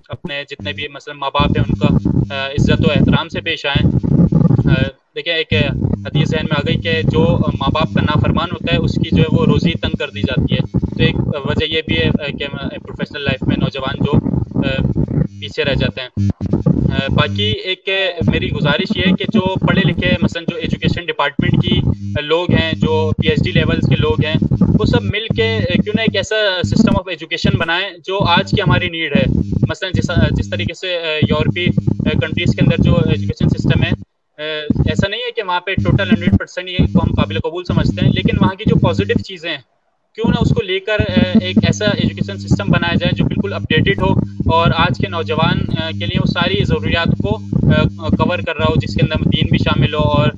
اپنے جتنے بھی مثلا ماں باپ ہیں ان کا عزت و احترام سے پیش آئیں. دیکھیں ایک حدیث ذہن میں آ گئی کہ جو ماں باپ کا نافرمان ہوتا ہے اس کی جو ہے وہ روزی تنگ کر دی جاتی ہے. تو ایک وجہ یہ بھی ہے کہ پروفیشنل لائف میں نوجوان جو پیچھے رہ جاتے ہیں. باقی ایک میری گزارش یہ ہے کہ جو پڑھے لکھے مثلا جو ایجوکیشن ڈپارٹمنٹ کی لوگ ہیں, جو پی ایچ ڈی لیولس کے لوگ ہیں, وہ سب مل کے کیوں نہ ایک ایسا سسٹم آف ایجوکیشن بنائیں جو آج کی ہماری نیڈ ہے. مثلا جس طریقے سے یورپی کنٹریز کے اندر جو ایجوکیشن سسٹم ہے, ایسا نہیں ہے کہ وہاں پہ ٹوٹل 100% یہ کو ہم قابل قبول سمجھتے ہیں, لیکن وہاں کی جو پازیٹیو چیزیں ہیں کیوں نہ اس کو لے کر ایک ایسا ایجوکیشن سسٹم بنایا جائے جو بالکل اپڈیٹڈ ہو اور آج کے نوجوان کے لیے وہ ساری ضروریات کو کور کر رہا ہو, جس کے اندر دین بھی شامل ہو اور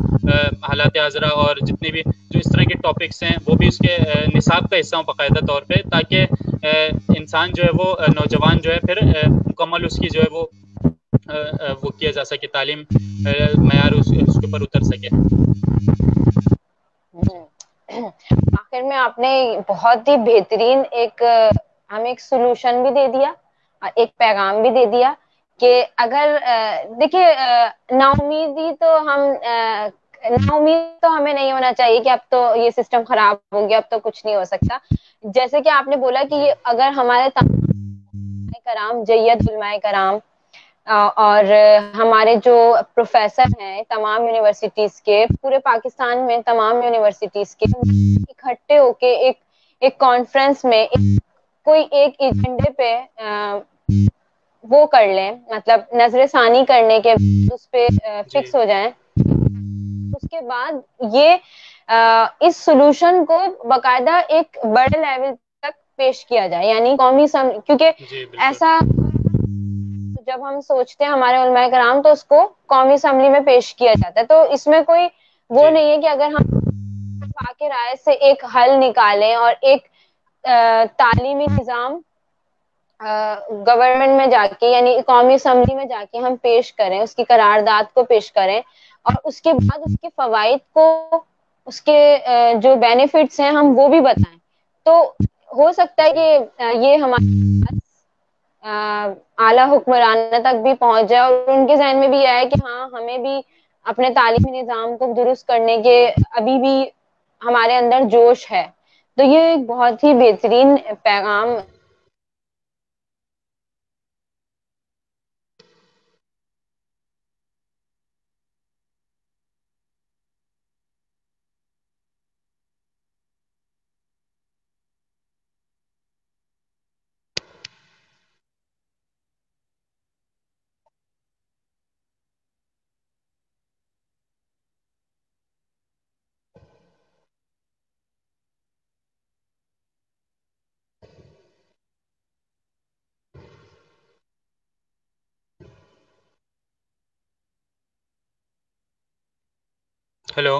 حالات حاضرہ اور جتنے بھی جو اس طرح کے ٹاپکس ہیں وہ بھی اس کے نصاب کا حصہ ہوں باقاعدہ طور پہ, تاکہ انسان جو ہے وہ نوجوان جو ہے پھر مکمل اس کی جو ہے وہ کیا جا سکے, تعلیم معیار اس کے اوپر اتر سکے. آخر میں آپ نے بہت ہی بہترین ہمیں ایک سولوشن بھی دے دیا اور ایک پیغام بھی دے دیا کہ اگر دیکھیے نا امیدی تو نا امید تو ہمیں نہیں ہونا چاہیے کہ اب تو یہ سسٹم خراب ہو گیا, اب تو کچھ نہیں ہو سکتا. جیسے کہ آپ نے بولا کہ جی یہ اگر ہمارے کرام جید علماء کرام اور ہمارے جو پروفیسر ہیں تمام یونیورسٹیز کے, پورے پاکستان میں تمام یونیورسٹیز کے اکٹھے ہو کے ایک کانفرنس میں کوئی ایک ایجنڈے پہ وہ کر لیں, مطلب نظر ثانی کرنے کے اس پہ جی فکس ہو جائیں, اس کے بعد یہ اس سولوشن کو باقاعدہ ایک بڑے لیول تک پیش کیا جائے. یعنی قومی کیونکہ جی بالکل. ایسا جب ہم سوچتے ہیں ہمارے علماء کرام تو اس کو قومی اسمبلی میں پیش کیا جاتا ہے. تو اس میں کوئی وہ جی نہیں ہے کہ اگر ہم کے رائے سے ایک حل نکالیں اور ایک تعلیمی نظام گورنمنٹ میں جا کے یعنی قومی اسمبلی میں جا کے ہم پیش کریں, اس کی قرارداد کو پیش کریں اور اس کے بعد اس کے فوائد کو, اس کے جو بینیفٹس ہیں ہم وہ بھی بتائیں. تو ہو سکتا ہے جی کہ یہ ہمارے اعلیٰ حکمران تک بھی پہنچ جائے اور ان کے ذہن میں بھی آئے کہ ہاں ہمیں بھی اپنے تعلیمی نظام کو درست کرنے کے ابھی بھی ہمارے اندر جوش ہے. تو یہ ایک بہت ہی بہترین پیغام. ہیلو.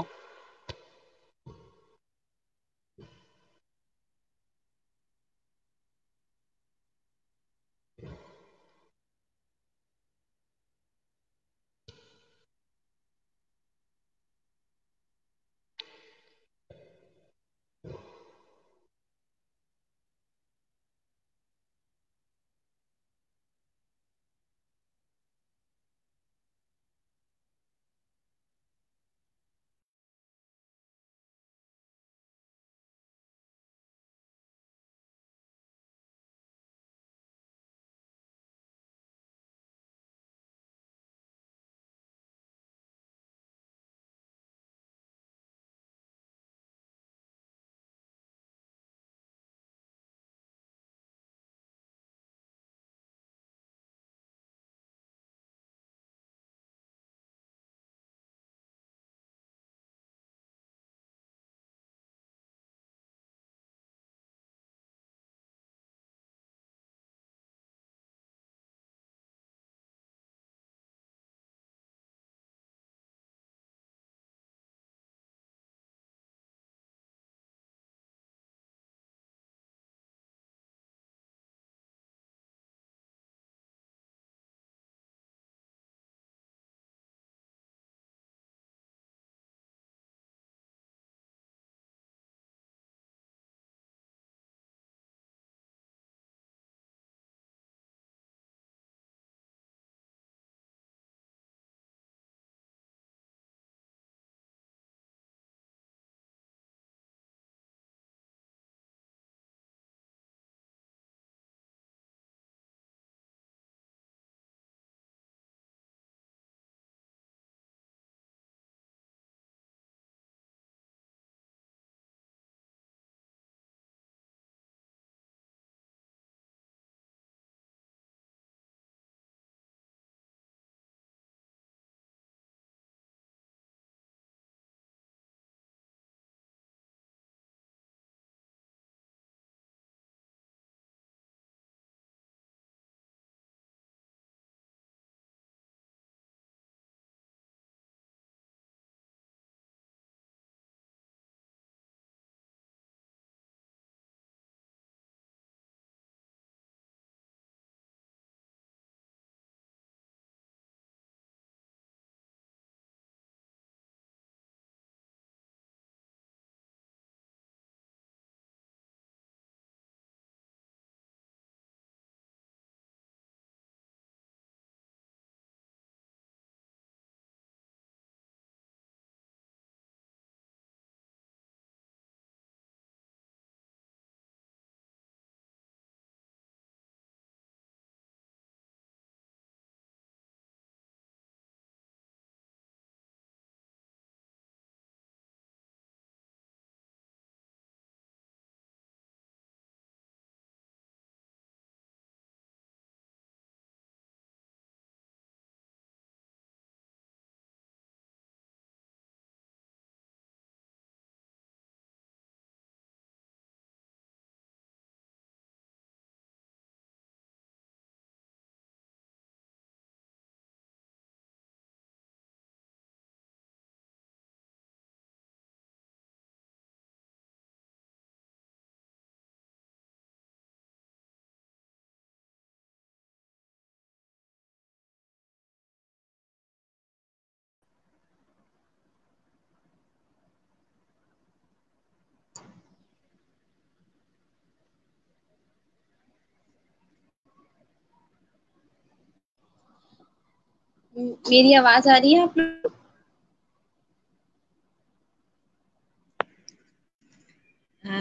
میری آواز آ رہی ہے آپ لوگ؟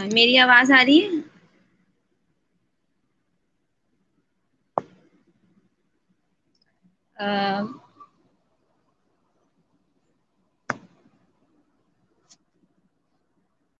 میری آواز آ رہی ہے؟